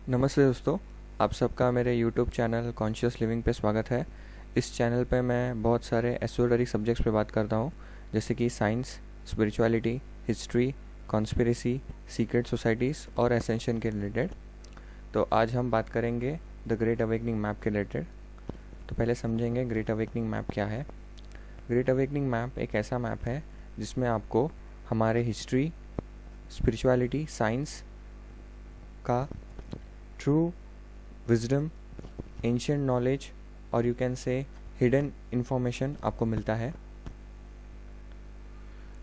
नमस्ते दोस्तों, आप सबका मेरे YouTube चैनल कॉन्शियस लिविंग पे स्वागत है। इस चैनल पे मैं बहुत सारे एसोटरिक सब्जेक्ट्स पे बात करता हूँ, जैसे कि science, spirituality, history, conspiracy, secret societies और एसेंशन के रिलेटेड। तो आज हम बात करेंगे द ग्रेट अवेकनिंग मैप के रिलेटेड। तो पहले समझेंगे ग्रेट अवेकनिंग मैप क्या है। ग्रेट अवेकनिंग मैप एक ऐसा मैप है जिसमें आपको हमारे हिस्ट्री, स्पिरिचुअलिटी, साइंस का ट्रू विजडम, एंशियंट नॉलेज और यू कैन से हिडन इन्फॉर्मेशन आपको मिलता है।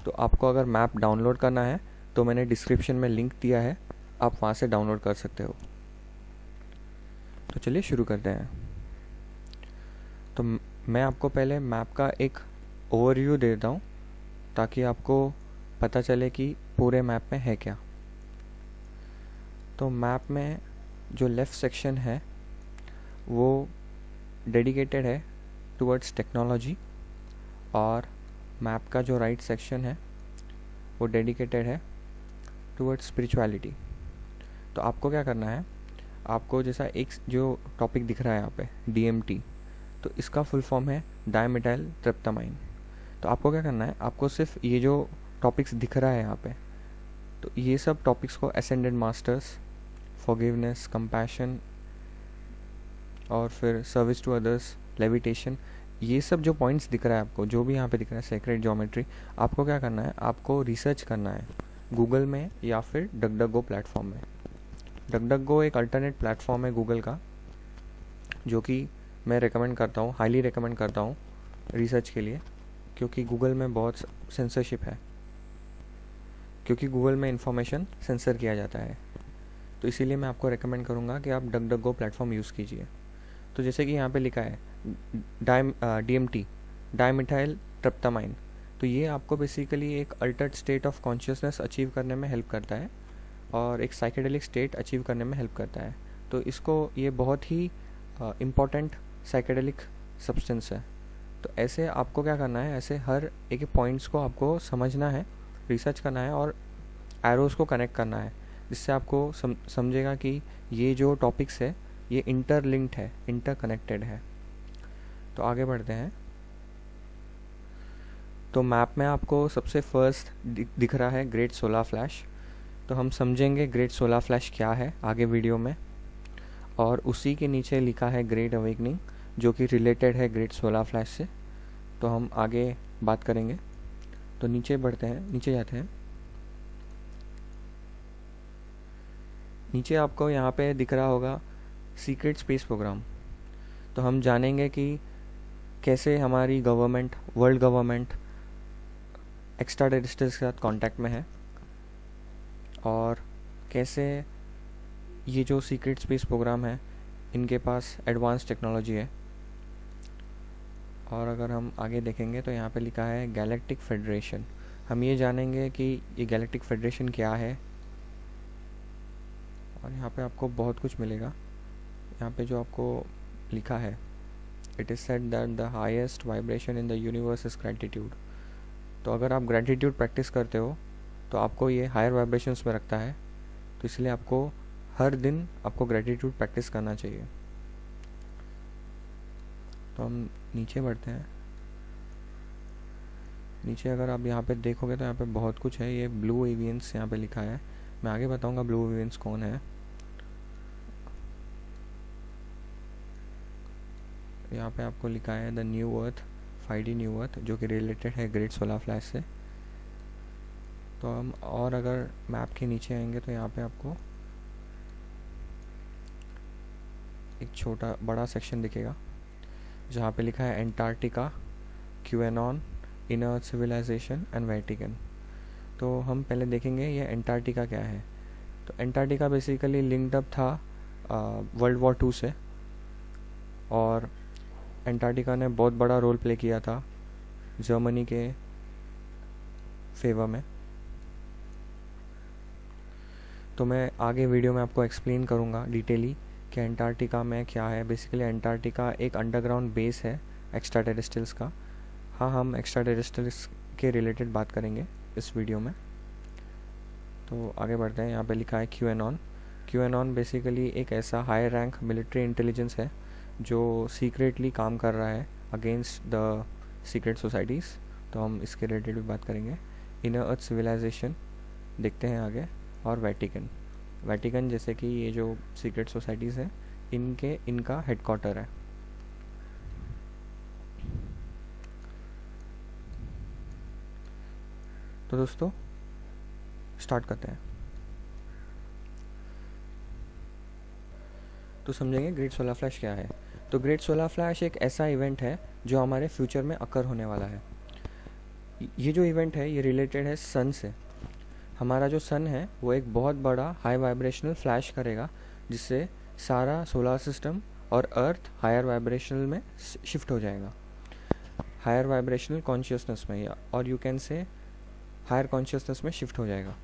तो आपको अगर मैप डाउनलोड करना है तो मैंने डिस्क्रिप्शन में लिंक दिया है, आप वहाँ से डाउनलोड कर सकते हो। तो चलिए शुरू करते हैं। तो मैं आपको पहले मैप का एक ओवरव्यू दे देता हूँ ताकि आपको पता चले कि पूरे मैप में है क्या। तो मैप में जो लेफ़्ट सेक्शन है वो डेडिकेटेड है टुवर्ड्स टेक्नोलॉजी और मैप का जो राइट सेक्शन है वो डेडिकेटेड है टुवर्ड्स स्पिरिचुअलिटी। तो आपको क्या करना है, आपको जैसा एक जो टॉपिक दिख रहा है यहाँ पे DMT, तो इसका फुल फॉर्म है डायमिथाइल ट्रिप्टामाइन। तो आपको क्या करना है, आपको सिर्फ ये जो टॉपिक्स दिख रहा है यहाँ पे, तो ये सब टॉपिक्स को असेंडेड मास्टर्स, फॉरगिवनेस, कंपैशन और फिर सर्विस टू अदर्स, लेविटेशन, ये सब जो पॉइंट्स दिख रहा है आपको, जो भी यहाँ पे दिख रहा है सेक्रेट ज्योमेट्री, आपको क्या करना है, आपको रिसर्च करना है गूगल में या फिर डकडगो प्लेटफॉर्म में। डकडगो एक अल्टरनेट प्लेटफॉर्म है गूगल का, जो कि मैं रेकमेंड करता हूँ, हाईली रेकमेंड करता हूँ रिसर्च के लिए, क्योंकि गूगल में बहुत सेंसरशिप है, क्योंकि गूगल में इंफॉर्मेशन सेंसर किया जाता है। तो इसीलिए मैं आपको रेकमेंड करूँगा कि आप डकडगो प्लेटफॉर्म यूज़ कीजिए। तो जैसे कि यहाँ पे लिखा है DMT, डायमिथाइल ट्रिप्टामाइन, तो ये आपको बेसिकली एक Altered state of consciousness achieve करने में हेल्प करता है और एक साइकेडेलिक स्टेट अचीव करने में हेल्प करता है। तो ये बहुत ही इम्पॉर्टेंट साइकेडेलिक सब्सटेंस है। तो ऐसे आपको क्या करना है, ऐसे हर एक पॉइंट्स को आपको समझना है, रिसर्च करना है और एरोज़ को कनेक्ट करना है, जिससे आपको समझेगा कि ये जो टॉपिक्स है ये इंटरलिंक्ड है, इंटरकनेक्टेड है। तो आगे बढ़ते हैं। तो मैप में आपको सबसे फर्स्ट दिख रहा है ग्रेट सोलर फ्लैश। तो हम समझेंगे ग्रेट सोलर फ्लैश क्या है आगे वीडियो में, और उसी के नीचे लिखा है ग्रेट अवेकनिंग, जो कि रिलेटेड है ग्रेट सोलर फ्लैश से। तो हम आगे बात करेंगे। तो नीचे बढ़ते हैं, नीचे जाते हैं। नीचे आपको यहाँ पे दिख रहा होगा सीक्रेट स्पेस प्रोग्राम। तो हम जानेंगे कि कैसे हमारी government, world government extra terrestrials के साथ कांटेक्ट में है और कैसे ये जो सीक्रेट स्पेस प्रोग्राम है इनके पास एडवांस टेक्नोलॉजी है। और अगर हम आगे देखेंगे तो यहाँ पे लिखा है गैलेक्टिक फेडरेशन। हम ये जानेंगे कि ये गैलेक्टिक फेडरेशन क्या है, और यहाँ पे आपको बहुत कुछ मिलेगा। यहाँ पे जो आपको लिखा है, it is said that the highest vibration in the universe is gratitude. तो अगर आप ग्रैटिट्यूड प्रैक्टिस करते हो तो आपको ये हायर वाइब्रेशंस में रखता है, तो इसलिए आपको हर दिन आपको ग्रैटिट्यूड प्रैक्टिस करना चाहिए। तो हम नीचे बढ़ते हैं। नीचे अगर आप यहाँ पे देखोगे तो यहाँ पे बहुत कुछ है। ये ब्लू एवियंस यहाँ पे लिखा है, मैं आगे बताऊँगा ब्लू एवियंस कौन है। यहाँ पे आपको लिखा है the new earth, 5D new earth, जो कि रिलेटेड है ग्रेट सोलर फ्लैश से। तो हम और अगर मैप के नीचे आएंगे तो यहाँ पे आपको एक छोटा बड़ा सेक्शन दिखेगा जहाँ पे लिखा है Antarctica, QAnon, inner civilization and Vatican. तो हम पहले देखेंगे ये एंटार्क्टिका क्या है। तो एंटार्क्टिका बेसिकली लिंक्ड अप था वर्ल्ड वॉर 2 से, और एंटार्क्टिका ने बहुत बड़ा रोल प्ले किया था जर्मनी के फेवर में। तो मैं आगे वीडियो में आपको एक्सप्लेन करूँगा डिटेली कि एंटार्क्टिका में क्या है। बेसिकली एंटार्क्टिका एक अंडरग्राउंड बेस है एक्स्ट्रा टेरेस्ट्रियल्स का। हाँ, हम एक्स्ट्रा टेरेस्ट्रियल्स के रिलेटेड बात करेंगे इस वीडियो में। तो आगे बढ़ते हैं। यहाँ पे लिखा है क्यूएनॉन। QAnon बेसिकली एक ऐसा हाई रैंक मिलिट्री इंटेलिजेंस है जो सीक्रेटली काम कर रहा है अगेंस्ट द सीक्रेट सोसाइटीज़। तो हम इसके रिलेटेड भी बात करेंगे। इनर अर्थ सिविलाइजेशन देखते हैं आगे, और वेटिकन जैसे कि ये जो सीक्रेट सोसाइटीज़ हैं इनका हेडक्वार्टर है। तो दोस्तों स्टार्ट करते हैं। तो समझेंगे ग्रेट सोलर फ्लैश क्या है। तो ग्रेट सोलर फ्लैश एक ऐसा इवेंट है जो हमारे फ्यूचर में अकर होने वाला है। ये जो इवेंट है ये रिलेटेड है सन से। हमारा जो सन है वो एक बहुत बड़ा हाई वाइब्रेशनल फ्लैश करेगा, जिससे सारा सोलर सिस्टम और अर्थ हायर वाइब्रेशनल में शिफ्ट हो जाएगा, हायर वाइब्रेशनल कॉन्शियसनेस में, या और you can say higher consciousness में शिफ्ट हो जाएगा।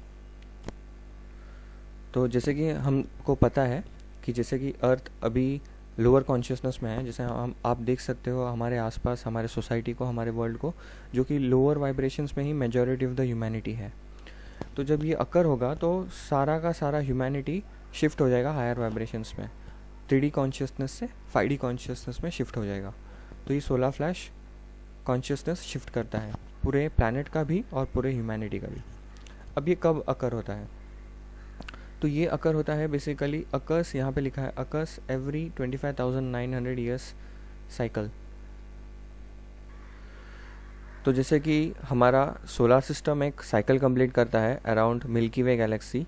तो जैसे कि हमको पता है कि जैसे कि अर्थ अभी लोअर कॉन्शियसनेस में है, जैसे आप देख सकते हो हमारे आसपास, हमारे सोसाइटी को, हमारे वर्ल्ड को, जो कि लोअर वाइब्रेशंस में ही मेजॉरिटी ऑफ द ह्यूमैनिटी है। तो जब ये अकर होगा तो सारा का सारा ह्यूमैनिटी शिफ्ट हो जाएगा हायर वाइब्रेशंस में, 3D कॉन्शियसनेस से 5D कॉन्शियसनेस में शिफ्ट हो जाएगा। तो ये सोलर फ्लैश कॉन्शियसनेस शिफ्ट करता है पूरे प्लैनेट का भी और पूरे ह्यूमैनिटी का भी। अब ये कब अकर होता है? तो ये अकर होता है बेसिकली, अकर्स यहाँ पे लिखा है, अकर्स एवरी 25,900 ईयर्स साइकिल। तो जैसे कि हमारा सोलर सिस्टम एक साइकिल कंप्लीट करता है अराउंड मिल्की वे गैलेक्सी,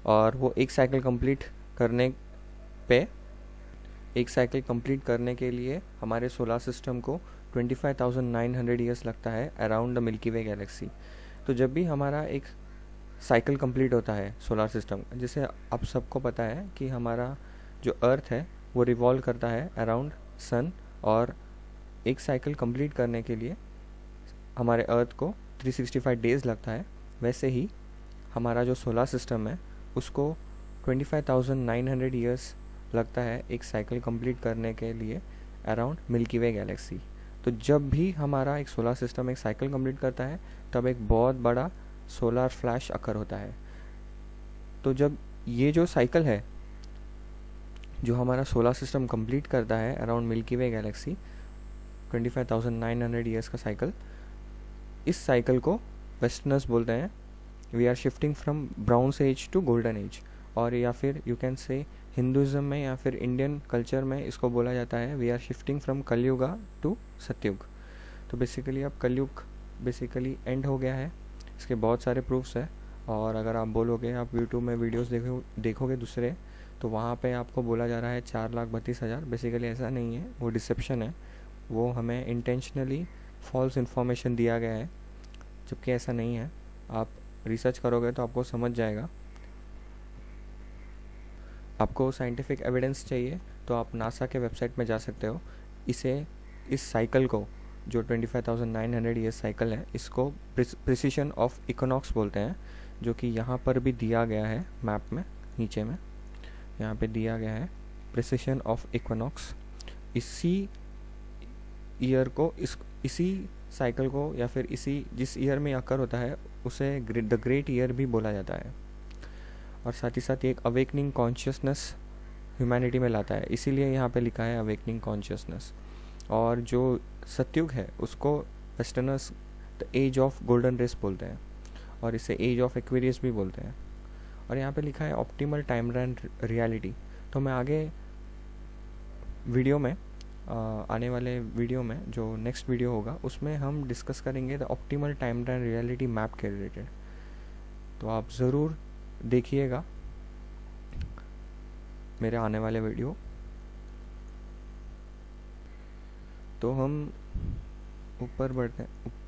और वो एक साइकिल कंप्लीट करने के लिए हमारे सोलर सिस्टम को 25,900 ईयर्स लगता है around the milky Way Galaxy. तो जब भी हमारा एक साइकिल कंप्लीट होता है सोलर सिस्टम, जैसे आप सबको पता है कि हमारा जो अर्थ है वो रिवॉल्व करता है अराउंड सन, और एक साइकिल कंप्लीट करने के लिए हमारे अर्थ को 365 डेज़ लगता है। वैसे ही हमारा जो सोलर सिस्टम है उसको 25,900 ईयर्स लगता है एक साइकिल कंप्लीट करने के लिए अराउंड मिल्की वे गैलेक्सी। तो जब भी हमारा एक सोलर सिस्टम एक साइकिल कंप्लीट करता है तब एक बहुत बड़ा सोलर फ्लैश अकर होता है। तो जब ये जो साइकिल है जो हमारा सोलर सिस्टम कंप्लीट करता है around Milky Way galaxy, 25,900 years का साइकिल, इस साइकिल को वेस्टर्नर्स बोलते हैं we are shifting from bronze age to golden age, और या फिर यू कैन से हिंदुज़म में या फिर इंडियन कल्चर में इसको बोला जाता है we are shifting from Kaliyuga to Satyug. तो बेसिकली अब कलयुग बेसिकली एंड हो गया है। इसके बहुत सारे प्रूफ्स हैं, और अगर आप बोलोगे, आप यूट्यूब में वीडियोस देखोगे दूसरे, तो वहाँ पे आपको बोला जा रहा है 4,32,000। बेसिकली ऐसा नहीं है, वो डिसेप्शन है, वो हमें इंटेंशनली फॉल्स इन्फॉर्मेशन दिया गया है, जबकि ऐसा नहीं है। आप रिसर्च करोगे तो आपको समझ जाएगा। आपको साइंटिफिक एविडेंस चाहिए तो आप नासा के वेबसाइट में जा सकते हो। इस साइकिल को जो 25,900 ईयर्स साइकिल है, इसको प्रिसिशन ऑफ इक्विनॉक्स बोलते हैं, जो कि यहाँ पर भी दिया गया है मैप में, नीचे में यहाँ पे दिया गया है प्रिसिशन ऑफ इक्विनॉक्स। इसी ईयर को इसी साइकिल को या फिर जिस ईयर में अकर होता है उसे द ग्रेट ईयर भी बोला जाता है, और साथ ही साथ एक अवेकनिंग कॉन्शियसनेस ह्यूमैनिटी में लाता है, इसीलिए यहाँ पे लिखा है अवेकनिंग कॉन्शियसनेस। और जो सतयुग है उसको westerners the age of golden race बोलते हैं, और इसे एज ऑफ एक्वेरियस भी बोलते हैं। और यहाँ पे लिखा है ऑप्टिमल टाइमलाइन रियलिटी। तो मैं आगे वीडियो में आने वाले वीडियो में जो नेक्स्ट वीडियो होगा उसमें हम डिस्कस करेंगे the optimal timeline reality map के रिलेटेड। तो आप ज़रूर देखिएगा मेरे आने वाले वीडियो। तो हम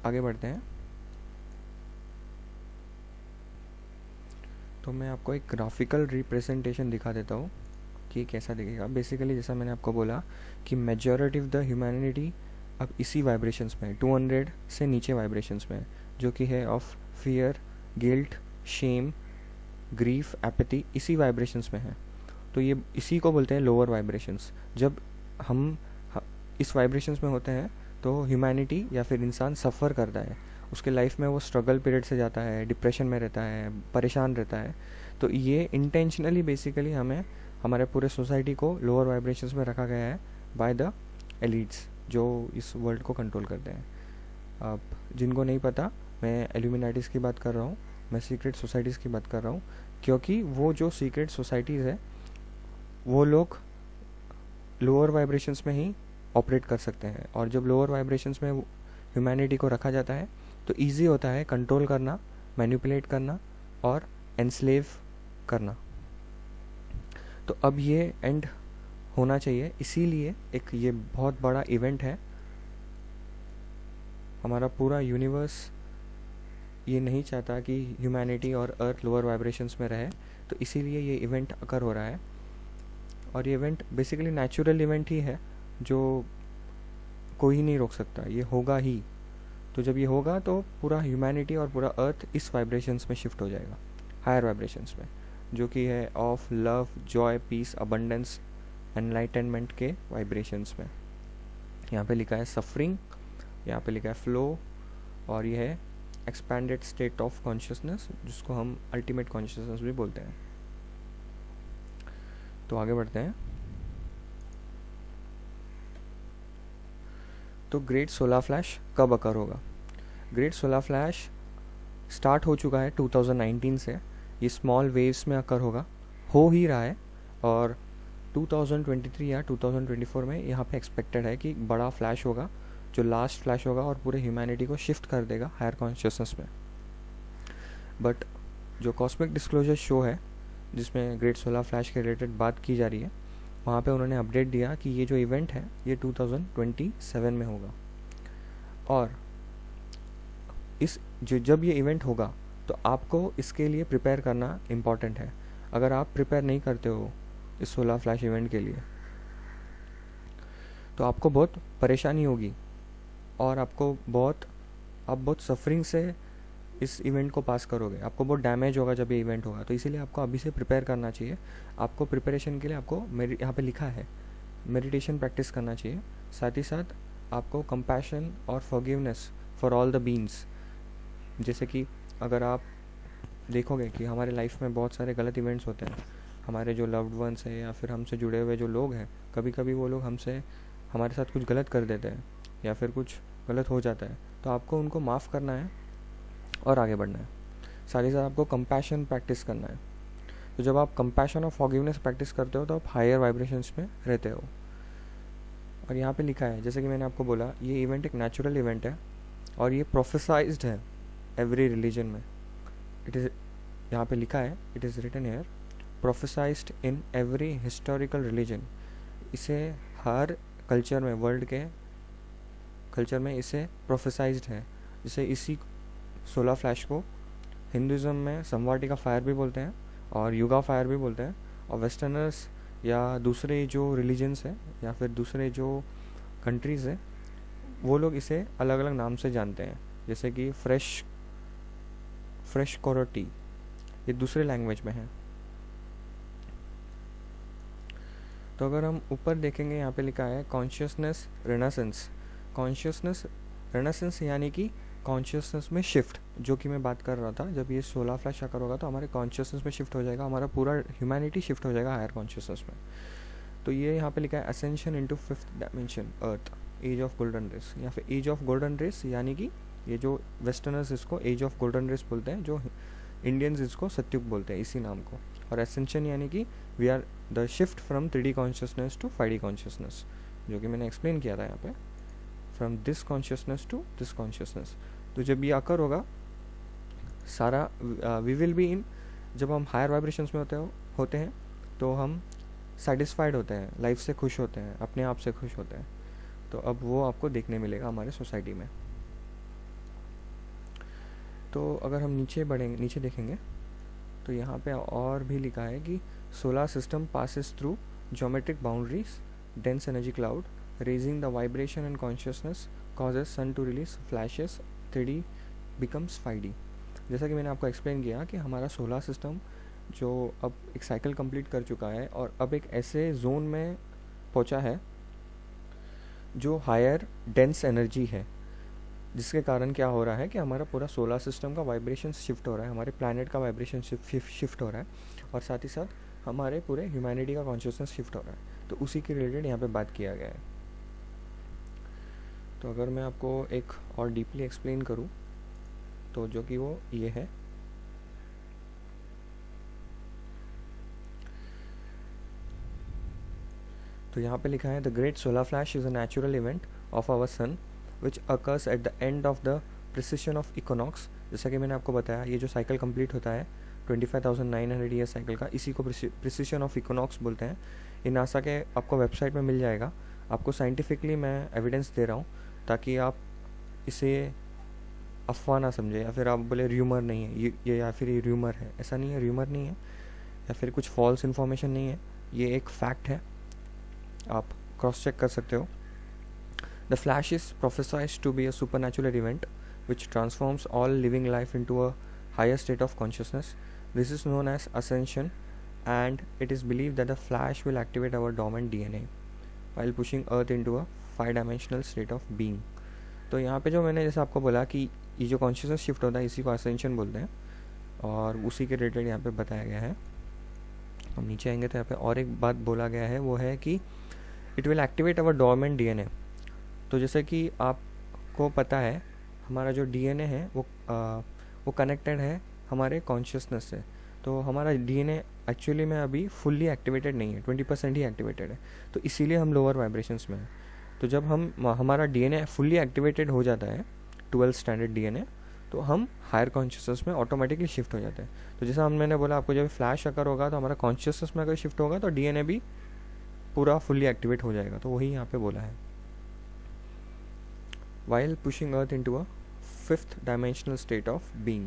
आगे बढ़ते हैं। तो मैं आपको एक ग्राफिकल रिप्रेजेंटेशन दिखा देता हूँ कि कैसा दिखेगा। बेसिकली जैसा मैंने आपको बोला कि मेजॉरिटी ऑफ द ह्यूमैनिटी अब इसी वाइब्रेशंस में 200 से नीचे वाइब्रेशंस में, जो कि है of fear, guilt, shame, grief, apathy, इसी वाइब्रेशंस में है। तो ये इसी को बोलते हैं लोअर वाइब्रेशंस। जब हम इस वाइब्रेशंस में होते हैं तो ह्यूमैनिटी या फिर इंसान सफ़र करता है, उसके लाइफ में वो स्ट्रगल पीरियड से जाता है, डिप्रेशन में रहता है, परेशान रहता है। तो ये इंटेंशनली बेसिकली हमें हमारे पूरे सोसाइटी को लोअर वाइब्रेशंस में रखा गया है बाय द एलिट्स जो इस वर्ल्ड को कंट्रोल करते हैं। अब जिनको नहीं पता, मैं एल्यूमिनाटीज़ की बात कर रहा हूँ, मैं सीक्रेट सोसाइटीज़ की बात कर रहा हूँ, क्योंकि वो जो सीक्रेट सोसाइटीज़ है वो लोग लोअर वाइब्रेशंस में ही ऑपरेट कर सकते हैं, और जब लोअर वाइब्रेशंस में ह्यूमैनिटी को रखा जाता है तो ईजी होता है कंट्रोल करना, मैनिपुलेट करना और एनस्लेव करना। तो अब ये एंड होना चाहिए, इसीलिए एक ये बहुत बड़ा इवेंट है। हमारा पूरा यूनिवर्स ये नहीं चाहता कि ह्यूमैनिटी और अर्थ लोअर वाइब्रेशंस में रहे, तो इसीलिए ये इवेंट अकर हो रहा है। और ये इवेंट बेसिकली नेचुरल इवेंट ही है जो कोई नहीं रोक सकता, ये होगा ही। तो जब ये होगा तो पूरा ह्यूमैनिटी और पूरा अर्थ इस वाइब्रेशंस में शिफ्ट हो जाएगा, हायर वाइब्रेशंस में, जो कि है of love, joy, peace, abundance, enlightenment के वाइब्रेशंस में। यहाँ पे लिखा है सफरिंग, यहाँ पे लिखा है फ्लो, और ये है एक्सपैंडेड स्टेट ऑफ कॉन्शियसनेस, जिसको हम अल्टीमेट कॉन्शियसनेस भी बोलते हैं। तो आगे बढ़ते हैं। तो ग्रेट सोलर फ्लैश कब अकर होगा? ग्रेट सोलर फ्लैश स्टार्ट हो चुका है 2019 से, ये स्मॉल वेव्स में अकर होगा, हो ही रहा है, और 2023 या 2024 में यहाँ पे एक्सपेक्टेड है कि बड़ा फ्लैश होगा जो लास्ट फ्लैश होगा और पूरे ह्यूमैनिटी को शिफ्ट कर देगा हायर कॉन्शियसनेस में। बट जो कॉस्मिक डिस्क्लोजर शो है जिसमें ग्रेट सोलर फ्लैश के रिलेटेड बात की जा रही है, वहाँ पे उन्होंने अपडेट दिया कि ये जो इवेंट है ये 2027 में होगा, और जब ये इवेंट होगा तो आपको इसके लिए प्रिपेयर करना इम्पॉर्टेंट है। अगर आप प्रिपेयर नहीं करते हो इस सोलर फ्लैश इवेंट के लिए तो आपको बहुत परेशानी होगी, और आप बहुत सफरिंग से इस इवेंट को पास करोगे, आपको बहुत डैमेज होगा जब ये इवेंट होगा। तो इसीलिए आपको अभी से प्रिपेयर करना चाहिए। आपको प्रिपरेशन के लिए आपको यहाँ पे लिखा है मेडिटेशन प्रैक्टिस करना चाहिए, साथ ही साथ आपको कंपैशन और forgiveness for all the beings. जैसे कि अगर आप देखोगे कि हमारे लाइफ में बहुत सारे गलत इवेंट्स होते हैं, हमारे जो लव्ड वंस हैं या फिर हमसे जुड़े हुए जो लोग हैं, कभी कभी वो लोग हमारे साथ कुछ गलत कर देते हैं या फिर कुछ गलत हो जाता है, तो आपको उनको माफ़ करना है और आगे बढ़ना है। साथ ही साथ आपको कंपैशन प्रैक्टिस करना है। तो जब आप कंपैशन और फॉरगिवनेस प्रैक्टिस करते हो तो आप हायर वाइब्रेशंस में रहते हो। और यहाँ पे लिखा है, जैसे कि मैंने आपको बोला, ये इवेंट एक नेचुरल इवेंट है और ये प्रोफेसाइज्ड है एवरी रिलीजन में। इट इज़, यहाँ पे लिखा है, it is written here, prophesized in every historical religion. इसे हर कल्चर में, वर्ल्ड के कल्चर में इसे प्रोफेसाइज्ड है। जैसे इसी सोलर फ्लैश को हिंदुज़म में संवाटिका फायर भी बोलते हैं और युगा फायर भी बोलते हैं, और वेस्टर्नर्स या दूसरे जो रिलीजन्स हैं या फिर दूसरे जो कंट्रीज़ हैं वो लोग इसे अलग अलग नाम से जानते हैं। जैसे कि फ्रेश कोरोटी, ये दूसरे लैंग्वेज में है। तो अगर हम ऊपर देखेंगे, यहाँ पे लिखा है कॉन्शियसनेस रेनेसेंस। कॉन्शियसनेस रेनेसेंस यानी कि कॉन्शियसनेस में शिफ्ट, जो कि मैं बात कर रहा था। जब ये सोलर फ्लैश आकर होगा तो हमारे कॉन्शियसनेस में शिफ्ट हो जाएगा, हमारा पूरा ह्यूमैनिटी शिफ्ट हो जाएगा हायर कॉन्शियसनेस में। तो ये यहाँ पे लिखा है ascension into fifth dimension Earth, age of golden race, या फिर एज ऑफ गोल्डन रेस, यानी कि ये जो वेस्टर्नर्स इसको एज ऑफ गोल्डन रेस बोलते हैं, जो इंडियंस इसको सत्युग बोलते हैं इसी नाम को। और एसेंशन यानी कि we are the shift from 3D consciousness to 5D consciousness, जो कि मैंने एक्सप्लेन किया था यहाँ पे, from this consciousness to this consciousness. तो जब ये आकर होगा सारा वी विल बी इन, जब हम हायर वाइब्रेशंस में होते हैं तो हम सेटिस्फाइड होते हैं, लाइफ से खुश होते हैं, अपने आप से खुश होते हैं। तो अब वो आपको देखने मिलेगा हमारे सोसाइटी में। तो अगर हम नीचे देखेंगे तो यहाँ पे और भी लिखा है कि solar system passes through geometric boundaries, dense energy cloud, raising the vibration and consciousness, causes sun to release flashes, 3D becomes 5D। जैसा कि मैंने आपको एक्सप्लेन किया कि हमारा सोलर सिस्टम जो अब एक साइकिल कंप्लीट कर चुका है और अब एक ऐसे जोन में पहुंचा है जो हायर डेंस एनर्जी है, जिसके कारण क्या हो रहा है कि हमारा पूरा सोलर सिस्टम का वाइब्रेशन शिफ्ट हो रहा है, हमारे प्लैनेट का वाइब्रेशन शिफ्ट हो रहा है, और साथ ही साथ हमारे पूरे ह्यूमैनिटी का कॉन्शियसनेस शिफ्ट हो रहा है। तो उसी के रिलेटेड यहाँ पे बात किया गया है। तो अगर मैं आपको एक और डीपली एक्सप्लेन करूँ तो जो कि वो ये है, तो यहाँ पे लिखा है the great solar flash is a natural event of our sun which occurs at the end of the precession of equinox. जैसा कि मैंने आपको बताया, ये जो साइकिल कंप्लीट होता है 25,900 ईयर साइकिल का, इसी को प्रिसिशन ऑफ इकोनॉक्स बोलते हैं। ये नासा के आपको वेबसाइट में मिल जाएगा। आपको साइंटिफिकली मैं एविडेंस दे रहा हूँ ताकि आप इसे अफवाह ना समझे या फिर आप बोले र्यूमर नहीं है ये या फिर ये र्यूमर है। ऐसा नहीं है, र्यूमर नहीं है या फिर कुछ फॉल्स इन्फॉर्मेशन नहीं है, ये एक फैक्ट है, आप क्रॉस चेक कर सकते हो। The flash is prophesized to be a supernatural event which transforms all living life into a higher state of consciousness. This is known as ascension, and it is believed that the flash will activate our dormant DNA while pushing Earth into a 5-dimensional state of being. तो यहाँ पे जो मैंने जैसे आपको बोला कि ये जो कॉन्शियसनेस शिफ्ट होता है इसी को असेंशन बोलते हैं, और उसी के रिलेटेड यहाँ पे बताया गया है। हम नीचे आएंगे तो यहाँ पे और एक बात बोला गया है, वो है कि it will activate our dormant DNA. तो जैसे कि आपको पता है हमारा जो डीएनए है वो कनेक्टेड है हमारे कॉन्शियसनेस से। तो हमारा डीएनए एक्चुअली में अभी फुल्ली एक्टिवेटेड नहीं है, 20% ही एक्टिवेटेड है, तो इसीलिए हम लोअर वाइब्रेशंस में हैं। तो जब हमारा डीएनए फुल्ली एक्टिवेटेड हो जाता है 12th स्टैंडर्ड डीएनए, तो हम हायर कॉन्शियसनेस में ऑटोमेटिकली शिफ्ट हो जाते हैं। तो जैसा मैंने बोला आपको, जब फ्लैश अगर होगा तो हमारा कॉन्शियसनेस में अगर शिफ्ट होगा तो डीएनए भी पूरा फुल्ली एक्टिवेट हो जाएगा। तो वही यहाँ पे बोला है। While pushing Earth into a 5th dimensional state of being,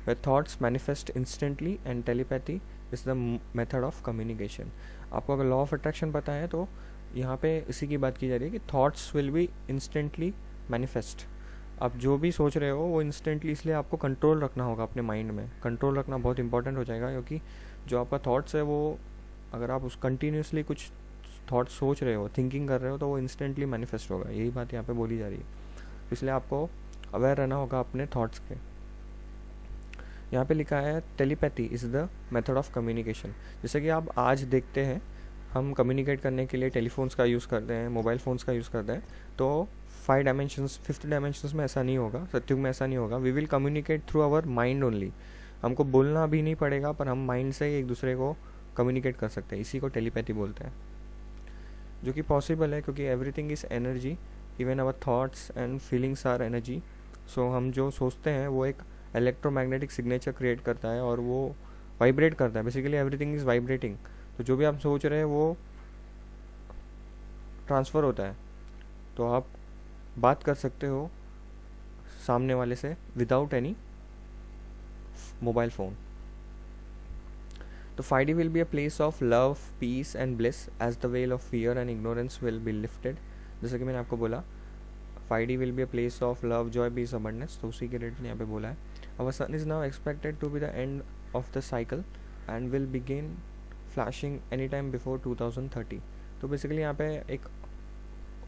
where thoughts manifest instantly and telepathy is the method of communication. आपको अगर लॉ ऑफ अट्रैक्शन पता है तो यहाँ पे इसी की बात की जा रही है कि thoughts will be instantly manifest. आप जो भी सोच रहे हो वो इंस्टेंटली, इसलिए आपको कंट्रोल रखना होगा अपने माइंड में। कंट्रोल रखना बहुत इंपॉर्टेंट हो जाएगा, क्योंकि जो आपका थॉट्स है वो अगर आप उस कंटिन्यूसली कुछ थॉट्स सोच रहे हो, थिंकिंग कर रहे हो, तो वो इंस्टेंटली मैनिफेस्ट होगा। यही बात यहाँ पे बोली जा रही है, इसलिए आपको अवेयर रहना होगा अपने थॉट्स के। यहाँ पे लिखा है telepathy is the method of communication. जैसे कि आप आज देखते हैं हम कम्युनिकेट करने के लिए टेलीफोन्स का यूज़ करते हैं, मोबाइल फ़ोन्स का यूज़ करते हैं। तो 5 डायमेंशंस 5th डायमेंशंस में ऐसा नहीं होगा, सत्युग में ऐसा नहीं होगा। We will communicate through our mind only. हमको बोलना भी नहीं पड़ेगा, पर हम माइंड से ही एक दूसरे को कम्युनिकेट कर सकते हैं। इसी को टेलीपैथी बोलते हैं, जो कि पॉसिबल है क्योंकि everything is energy, even our thoughts and feelings are energy. So हम जो सोचते हैं वो एक इलेक्ट्रोमैग्नेटिक सिग्नेचर क्रिएट करता है और वो वाइब्रेट करता है। Basically everything is vibrating. तो जो भी आप सोच रहे हैं वो ट्रांसफ़र होता है। तो आप बात कर सकते हो सामने वाले से विदाउट एनी मोबाइल फ़ोन। तो 5D will be a place of love, peace and bliss as the veil of fear and ignorance will be lifted. जैसा कि मैंने आपको बोला 5D will be a place of love, joy, peace, abundance। तो उसी के related यहाँ पे बोला है। Our sun is now expected to be the end of the cycle and will begin flashing anytime before 2030। तो बेसिकली यहाँ पे एक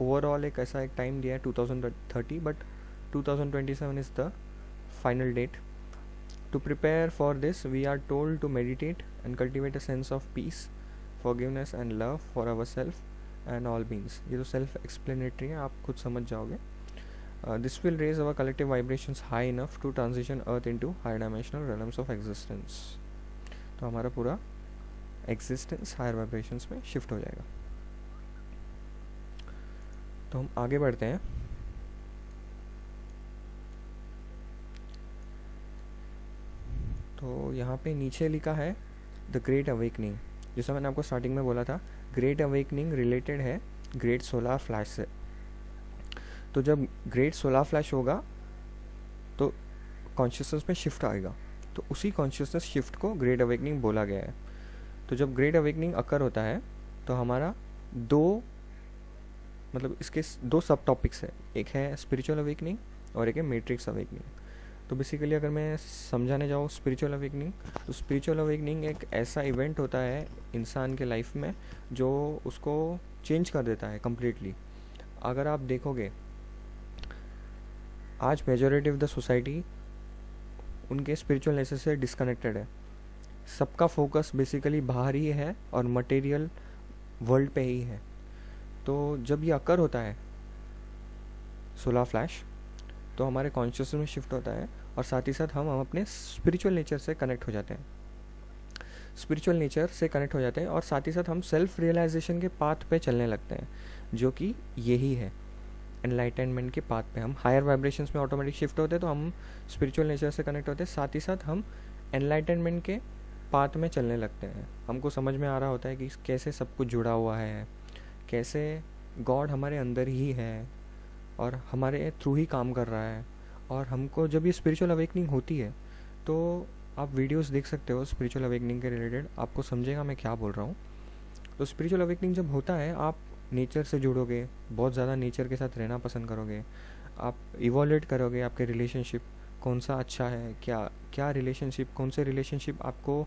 ओवरऑल एक ऐसा एक टाइम दिया है 2030, but 2027 is the final date. To prepare for this, we are told to meditate and cultivate a sense of peace, forgiveness and love for ourselves and all beings। ये तो सेल्फ एक्सप्लेनेटरी है, आप खुद समझ जाओगे। This will raise our collective vibrations high enough to transition Earth into higher dimensional realms of existence। तो हमारा पूरा existence higher vibrations में shift हो जाएगा। तो हम आगे बढ़ते हैं। तो यहाँ पे नीचे लिखा है द ग्रेट अवेकनिंग। जैसा मैंने आपको स्टार्टिंग में बोला था, ग्रेट अवेकनिंग रिलेटेड है ग्रेट सोलर फ्लैश से। तो जब ग्रेट सोलर फ्लैश होगा तो कॉन्शियसनेस में शिफ्ट आएगा, तो उसी कॉन्शियसनेस शिफ्ट को ग्रेट अवेकनिंग बोला गया है। तो जब ग्रेट अवेकनिंग अकर होता है तो हमारा इसके दो सब टॉपिक्स है, एक है स्पिरिचुअल अवेकनिंग और एक है मैट्रिक्स अवेकनिंग। तो बेसिकली अगर मैं समझाने जाऊँ स्पिरिचुअल अवेकनिंग, तो स्पिरिचुअल अवेकनिंग एक ऐसा इवेंट होता है इंसान के लाइफ में जो उसको चेंज कर देता है कम्प्लीटली। अगर आप देखोगे आज मेजॉरिटी ऑफ द सोसाइटी उनके स्पिरिचुअल नेचर से डिस्कनेक्टेड है। सबका फोकस बेसिकली बाहर ही है और मटेरियल वर्ल्ड पे ही है। तो जब ये अकर होता है सोलर फ्लैश, तो हमारे कॉन्शियसनेस में शिफ्ट होता है और साथ ही साथ हम अपने स्पिरिचुअल नेचर से कनेक्ट हो जाते हैं। स्पिरिचुअल नेचर से कनेक्ट हो जाते हैं और साथ ही साथ हम सेल्फ रियलाइजेशन के पाथ पे चलने लगते हैं, जो कि यही है एनलाइटनमेंट के पाथ पे। हम हायर वाइब्रेशंस में ऑटोमेटिक शिफ्ट होते हैं, तो हम स्पिरिचुअल नेचर से कनेक्ट होते हैं, साथ ही साथ हम एनलाइटनमेंट के पाथ में चलने लगते हैं। हमको समझ में आ रहा होता है कि कैसे सब कुछ जुड़ा हुआ है, कैसे गॉड हमारे अंदर ही है और हमारे थ्रू ही काम कर रहा है। और हमको जब ये स्पिरिचुअल अवेकनिंग होती है, तो आप वीडियोस देख सकते हो स्पिरिचुअल अवेकनिंग के रिलेटेड, आपको समझेगा मैं क्या बोल रहा हूँ। तो स्पिरिचुअल अवेकनिंग जब होता है, आप नेचर से जुड़ोगे, बहुत ज़्यादा नेचर के साथ रहना पसंद करोगे, आप इवॉल्यूट करोगे आपके रिलेशनशिप कौन सा अच्छा है, क्या रिलेशनशिप, कौन से रिलेशनशिप आपको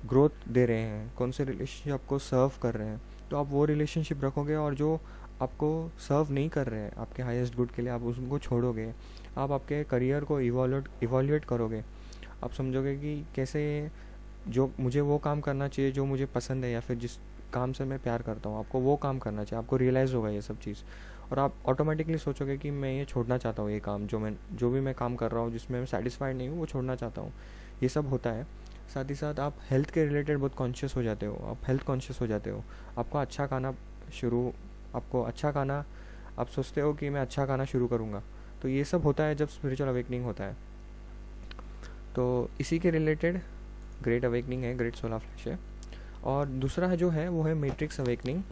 ग्रोथ दे रहे हैं, कौन से रिलेशनशिप आपको सर्व कर रहे हैं, तो आप वो रिलेशनशिप रखोगे। और जो आपको सर्व नहीं कर रहे हैं आपके हाईएस्ट गुड के लिए, आप उनको छोड़ोगे। आप आपके करियर को इवॉल्यूट करोगे। आप समझोगे कि कैसे जो मुझे वो काम करना चाहिए जो मुझे पसंद है, या फिर जिस काम से मैं प्यार करता हूँ, आपको वो काम करना चाहिए। आपको रियलाइज़ होगा ये सब चीज़, और आप ऑटोमेटिकली सोचोगे कि मैं ये छोड़ना चाहता हूँ, ये काम जो भी मैं काम कर रहा हूँ जिसमें मैं सेटिस्फाइड नहीं हूँ, वो छोड़ना चाहता हूँ। ये सब होता है। साथ ही साथ आप हेल्थ के रिलेटेड बहुत कॉन्शियस हो जाते हो, आप हेल्थ कॉन्शियस हो जाते हो। आपको अच्छा खाना आप सोचते हो कि मैं अच्छा खाना शुरू करूँगा। तो ये सब होता है जब स्पिरिचुअल अवेकनिंग होता है। तो इसी के रिलेटेड ग्रेट अवेकनिंग है, ग्रेट सोलर फ्लैश है। और दूसरा जो है वो है मैट्रिक्स अवेकनिंग।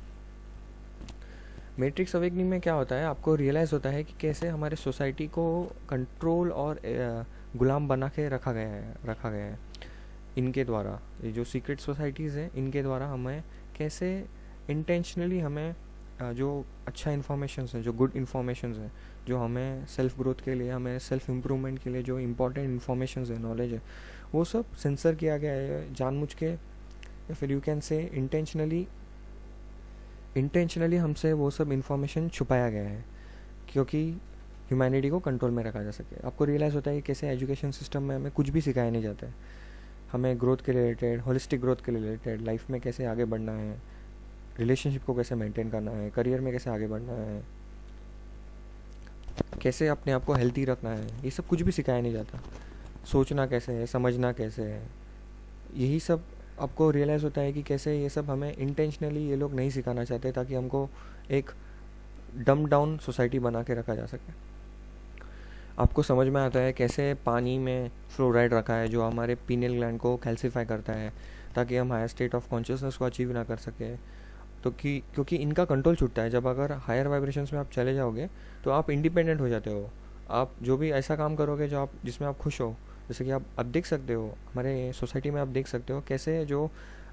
मैट्रिक्स अवेकनिंग में क्या होता है, आपको रियलाइज़ होता है कि कैसे हमारे सोसाइटी को कंट्रोल और गुलाम बना के रखा गया है इनके द्वारा। ये जो सीक्रेट सोसाइटीज़ हैं, इनके द्वारा हमें कैसे इंटेंशनली हमें जो अच्छा इन्फॉर्मेशन है, जो गुड इन्फॉर्मेशन है, जो हमें सेल्फ ग्रोथ के लिए, हमें सेल्फ इम्प्रूवमेंट के लिए जो इम्पोर्टेंट इन्फॉर्मेशन है, नॉलेज है, वो सब सेंसर किया गया है जानबूझ के, या फिर यू कैन से इंटेंशनली हमसे वो सब इन्फॉर्मेशन छुपाया गया है, क्योंकि ह्यूमैनिटी को कंट्रोल में रखा जा सके। आपको रियलाइज़ होता है कि कैसे एजुकेशन सिस्टम में हमें कुछ भी सिखाया नहीं जाता है। हमें ग्रोथ के रिलेटेड, होलिस्टिक ग्रोथ के रिलेटेड, लाइफ में कैसे आगे बढ़ना है, रिलेशनशिप को कैसे मेंटेन करना है, करियर में कैसे आगे बढ़ना है, कैसे अपने आप को हेल्थी रखना है, ये सब कुछ भी सिखाया नहीं जाता। सोचना कैसे है, समझना कैसे है, यही सब आपको रियलाइज़ होता है कि कैसे ये सब हमें इंटेंशनली ये लोग नहीं सिखाना चाहते, ताकि हमको एक डम डाउन सोसाइटी बना के रखा जा सके। आपको समझ में आता है कैसे पानी में फ्लोराइड रखा है, जो हमारे पीनियल ग्लैंड को कैल्सीफाई करता है, ताकि हम हायर स्टेट ऑफ कॉन्शियसनेस को अचीव ना कर सके। तो क्योंकि इनका कंट्रोल छूटता है। जब अगर हायर वाइब्रेशंस में आप चले जाओगे, तो आप इंडिपेंडेंट हो जाते हो। आप जो भी ऐसा काम करोगे जिसमें आप खुश हो, जैसे कि आप देख सकते हो हमारे सोसाइटी में, आप देख सकते हो कैसे जो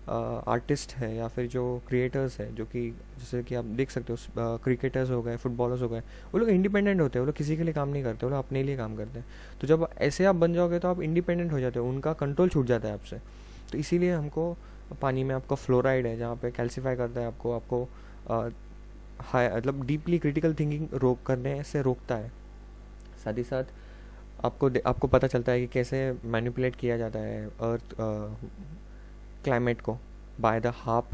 आर्टिस्ट है या फिर जो क्रिएटर्स है, जो कि जैसे कि आप देख सकते हो क्रिकेटर्स हो गए, फुटबॉलर्स हो गए, वो लोग इंडिपेंडेंट होते हैं। वो लोग किसी के लिए काम नहीं करते, वो लोग अपने लिए काम करते हैं। तो जब ऐसे आप बन जाओगे, तो आप इंडिपेंडेंट हो जाते हो, उनका कंट्रोल छूट जाता है आपसे। तो इसीलिए हमको पानी में आपका फ्लोराइड है, जहाँ पे कैल्सीफाई करता है आपको हाई मतलब डीपली क्रिटिकल थिंकिंग करने से रोकता है। साथ ही साथ आपको पता चलता है कि कैसे मैनिपुलेट किया जाता है अर्थ क्लाइमेट को बाय द हार्प,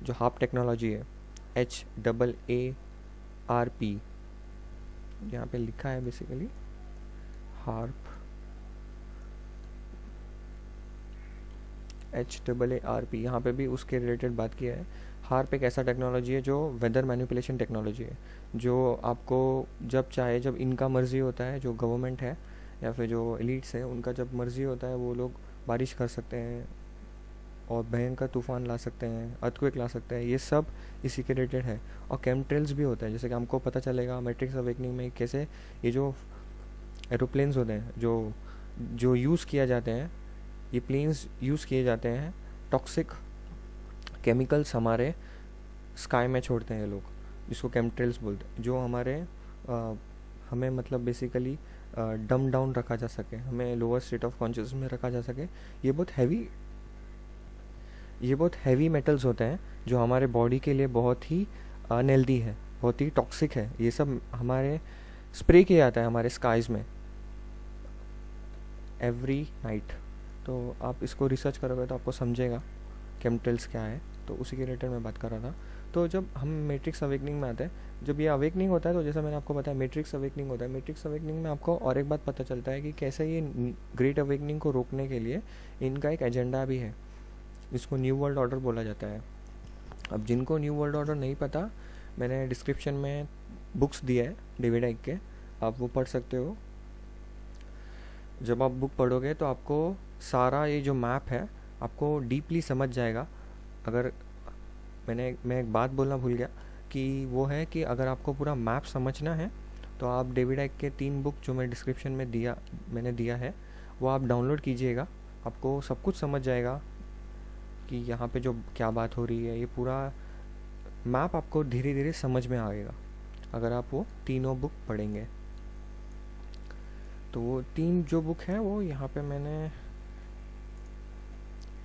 जो हार्प टेक्नोलॉजी है, HAARP, यहाँ पे लिखा है बेसिकली हार्प, HAARP। यहाँ पे भी उसके रिलेटेड बात किया है। हार्प एक ऐसा टेक्नोलॉजी है जो वेदर मैनिपुलेशन टेक्नोलॉजी है, जो आपको जब इनका मर्जी होता है, जो गवर्नमेंट है या फिर जो एलिट्स है, उनका जब मर्जी होता है, वो लोग बारिश कर सकते हैं और भयंकर तूफान ला सकते हैं, अर्थक्वेक ला सकते हैं। ये सब इसी के रिलेटेड है। और केमट्रेल्स भी होता है, जैसे कि हमको पता चलेगा मैट्रिक्स अवेकनिंग में कैसे ये जो एरोप्लेन्स होते हैं जो यूज़ किया जाते हैं, ये प्लेन्स यूज़ किए जाते हैं, टॉक्सिक केमिकल्स हमारे स्काई में छोड़ते हैं ये लोग, जिसको केमट्रेल्स बोलते हैं, जो हमें मतलब बेसिकली डम डाउन रखा जा सके, हमें लोअर स्टेट ऑफ कॉन्शियसनेस में रखा जा सके। ये बहुत हैवी मेटल्स होते हैं, जो हमारे बॉडी के लिए बहुत ही अनहेल्दी है, बहुत ही टॉक्सिक है। ये सब हमारे स्प्रे किया जाता है हमारे स्काइज़ में एवरी नाइट। तो आप इसको रिसर्च करोगे तो आपको समझेगा केमिकल्स क्या है। तो उसी के रिलेटेड मैं बात कर रहा था। तो जब हम मैट्रिक्स अवेकनिंग में आते हैं, जब ये अवेकनिंग होता है, तो जैसा मैंने आपको बताया मैट्रिक्स अवेकनिंग होता है। मैट्रिक्स अवेकनिंग में आपको और एक बात पता चलता है कि कैसे ये ग्रेट अवेकनिंग को रोकने के लिए इनका एक एजेंडा भी है, जिसको न्यू वर्ल्ड ऑर्डर बोला जाता है। अब जिनको न्यू वर्ल्ड ऑर्डर नहीं पता, मैंने डिस्क्रिप्शन में बुक्स दिया है डेविड आइक के, आप वो पढ़ सकते हो। जब आप बुक पढ़ोगे तो आपको सारा ये जो मैप है आपको डीपली समझ जाएगा। अगर मैं एक बात बोलना भूल गया कि वो है कि अगर आपको पूरा मैप समझना है तो आप डेविड आइक के 3 बुक जो मैं डिस्क्रिप्शन में मैंने दिया है वो आप डाउनलोड कीजिएगा। आपको सब कुछ समझ जाएगा कि यहाँ पे जो क्या बात हो रही है, ये पूरा मैप आपको धीरे धीरे समझ में आएगा अगर आप वो तीनों बुक पढ़ेंगे। तो वो 3 जो बुक है वो यहाँ पे मैंने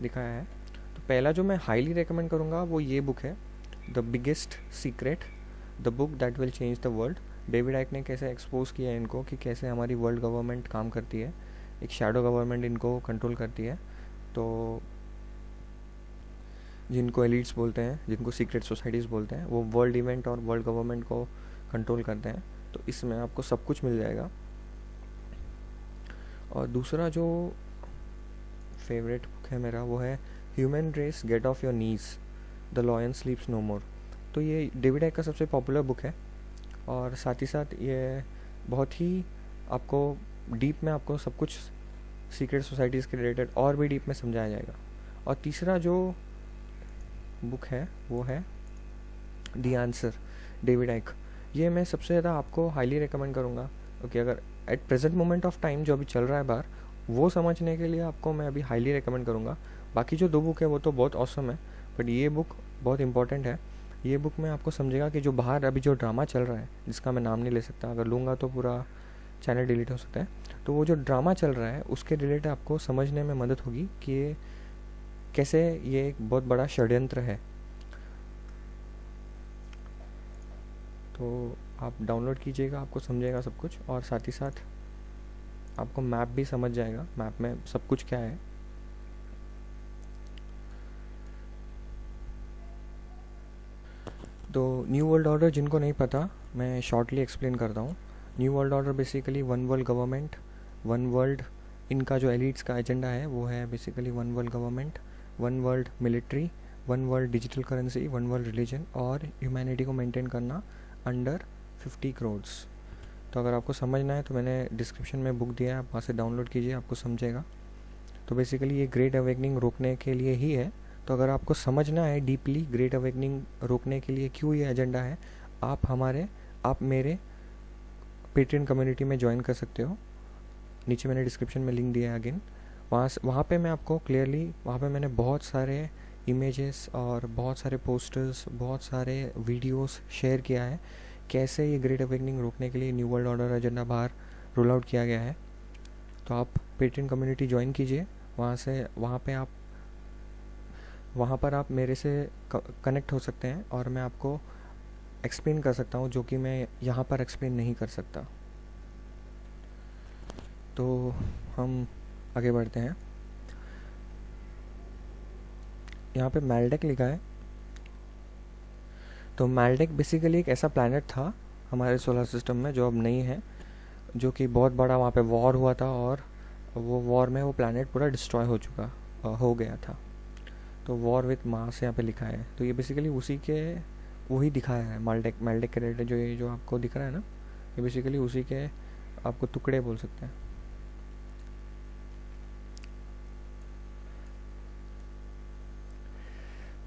दिखाया है। तो पहला जो मैं हाईली रेकमेंड करूँगा वो ये बुक है, the biggest secret, the book that will change the world. David आइक ने कैसे एक्सपोज किया है इनको कि कैसे हमारी वर्ल्ड गवर्नमेंट काम करती है, एक शैडो गवर्नमेंट इनको कंट्रोल करती है। तो जिनको एलिट्स बोलते हैं, जिनको सीक्रेट सोसाइटीज़ बोलते हैं, वो वर्ल्ड इवेंट और वर्ल्ड गवर्नमेंट को कंट्रोल करते हैं। तो इसमें आपको सब कुछ मिल जाएगा। और दूसरा जो फेवरेट बुक है मेरा वो है human race get off your knees, the lion sleeps no more. तो ये डेविड आइक का सबसे पॉपुलर बुक है और साथ ही साथ ये बहुत ही आपको डीप में आपको सब कुछ सीक्रेट सोसाइटीज़ के रिलेटेड और भी डीप में समझाया जाएगा। और तीसरा जो बुक है वो है द आंसर, डेविड आइक। ये मैं सबसे ज़्यादा आपको हाईली रिकमेंड करूँगा क्योंकि अगर at present moment of time जो अभी चल रहा है बाहर, वो समझने के लिए आपको मैं अभी हाईली रिकमेंड करूँगा। बाकी जो 2 बुक है वो तो बहुत ऑसम है, बट ये बुक बहुत इंपॉर्टेंट है। ये बुक में आपको समझेगा कि जो बाहर अभी जो ड्रामा चल रहा है, जिसका मैं नाम नहीं ले सकता, अगर लूँगा तो पूरा चैनल डिलीट हो सकता है। तो वो जो ड्रामा चल रहा है उसके रिलेटेड आपको समझने में मदद होगी कि ये कैसे ये एक बहुत बड़ा षड्यंत्र है। तो आप डाउनलोड कीजिएगा, आपको समझेगा सब कुछ और साथ ही साथ आपको मैप भी समझ जाएगा, मैप में सब कुछ क्या है। तो न्यू वर्ल्ड ऑर्डर जिनको नहीं पता, मैं शॉर्टली एक्सप्लेन करता हूँ। New world order basically one world government, one world, इनका जो एलिट्स का एजेंडा है वो है basically one world government, one world military, one world digital currency, one world religion और ह्यूमैनिटी को मेंटेन करना अंडर 50 करोड़। तो अगर आपको समझना है तो मैंने डिस्क्रिप्शन में बुक दिया है, आप वहाँ से डाउनलोड कीजिए, आपको समझेगा। तो बेसिकली ये ग्रेट अवेकनिंग रोकने के लिए ही है। तो अगर आपको समझना है डीपली ग्रेट अवेकनिंग रोकने के लिए क्यों ये एजेंडा है, आप मेरे पेट्रियन कम्युनिटी में ज्वाइन कर सकते हो। नीचे मैंने डिस्क्रिप्शन में लिंक दिया है अगेन। वहाँ पे मैं आपको क्लियरली, वहाँ पे मैंने बहुत सारे इमेजेस और बहुत सारे पोस्टर्स, बहुत सारे वीडियोस शेयर किया है कैसे ये ग्रेट अवेकनिंग रोकने के लिए न्यू वर्ल्ड ऑर्डर एजेंडा बाहर रोल आउट किया गया है। तो आप पेट्रियन कम्युनिटी ज्वाइन कीजिए, वहाँ पर आप मेरे से कनेक्ट हो सकते हैं और मैं आपको एक्सप्लेन कर सकता हूँ जो कि मैं यहाँ पर एक्सप्लेन नहीं कर सकता। तो हम आगे बढ़ते हैं। यहाँ पे मैल्डेक लिखा है। तो मैल्डेक बेसिकली एक ऐसा प्लैनेट था हमारे सोलर सिस्टम में जो अब नहीं है, जो कि बहुत बड़ा वहाँ पे वॉर हुआ था और वो वॉर में वो प्लैनेट पूरा डिस्ट्रॉय हो गया था। तो वॉर विथ मार्स यहाँ पे लिखा है। तो ये बेसिकली वही दिखाया है मैल्डेक के रिलेटेड। ये जो आपको दिख रहा है ना, ये बेसिकली उसी के आपको टुकड़े बोल सकते हैं।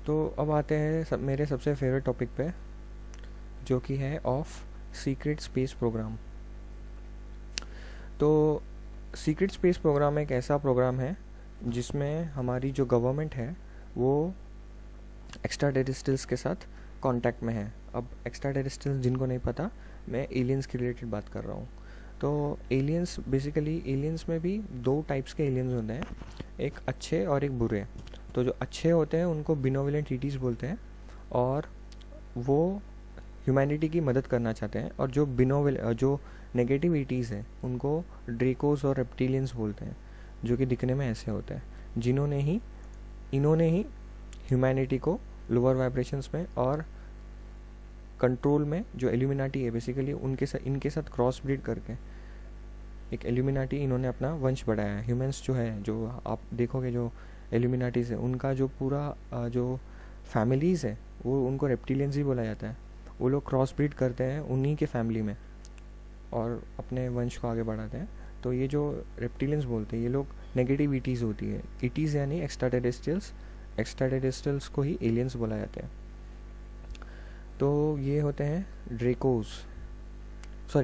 तो अब आते हैं मेरे सबसे फेवरेट टॉपिक पे, जो कि है ऑफ सीक्रेट स्पेस प्रोग्राम। तो सीक्रेट स्पेस प्रोग्राम एक ऐसा प्रोग्राम है जिसमें हमारी जो गवर्नमेंट है वो एक्स्ट्रा टेरेस्ट्रियल्स के साथ कांटेक्ट में है। अब एक्स्ट्रा टेरेस्ट्रियल्स जिनको नहीं पता, मैं एलियंस के रिलेटेड बात कर रहा हूँ। तो एलियंस बेसिकली, एलियंस में भी 2 टाइप्स के एलियंस होते हैं, एक अच्छे और एक बुरे। तो जो अच्छे होते हैं उनको बिनोविलेंट ईटीज़ बोलते हैं और वो ह्यूमैनिटी की मदद करना चाहते हैं। और जो नेगेटिविटीज़ हैं उनको ड्रेकोस और रेप्टिलियंस बोलते हैं, जो कि दिखने में ऐसे होते हैं, इन्होंने ही ह्यूमैनिटी को लोअर वाइब्रेशंस में और कंट्रोल में, जो एल्यूमिनाटी है बेसिकली इनके साथ क्रॉस ब्रीड करके एक एल्यूमिनाटी इन्होंने अपना वंश बढ़ाया है। ह्यूमंस जो है, जो आप देखोगे जो एल्यूमिनाटीज़ है, उनका जो पूरा जो फैमिलीज़ है वो उनको रेप्टिलियंस ही बोला जाता है। वो लोग क्रॉस ब्रीड करते हैं उन्हीं के फैमिली में और अपने वंश को आगे बढ़ाते हैं। तो ये जो रेप्टिलियंस बोलते हैं ये लोग नेगेटिविटीज़ होती है। इटीज़ यानी एक्स्ट्रा टेरेस्ट्रियल्स को ही एलियंस बोला जाता है। तो ये होते हैं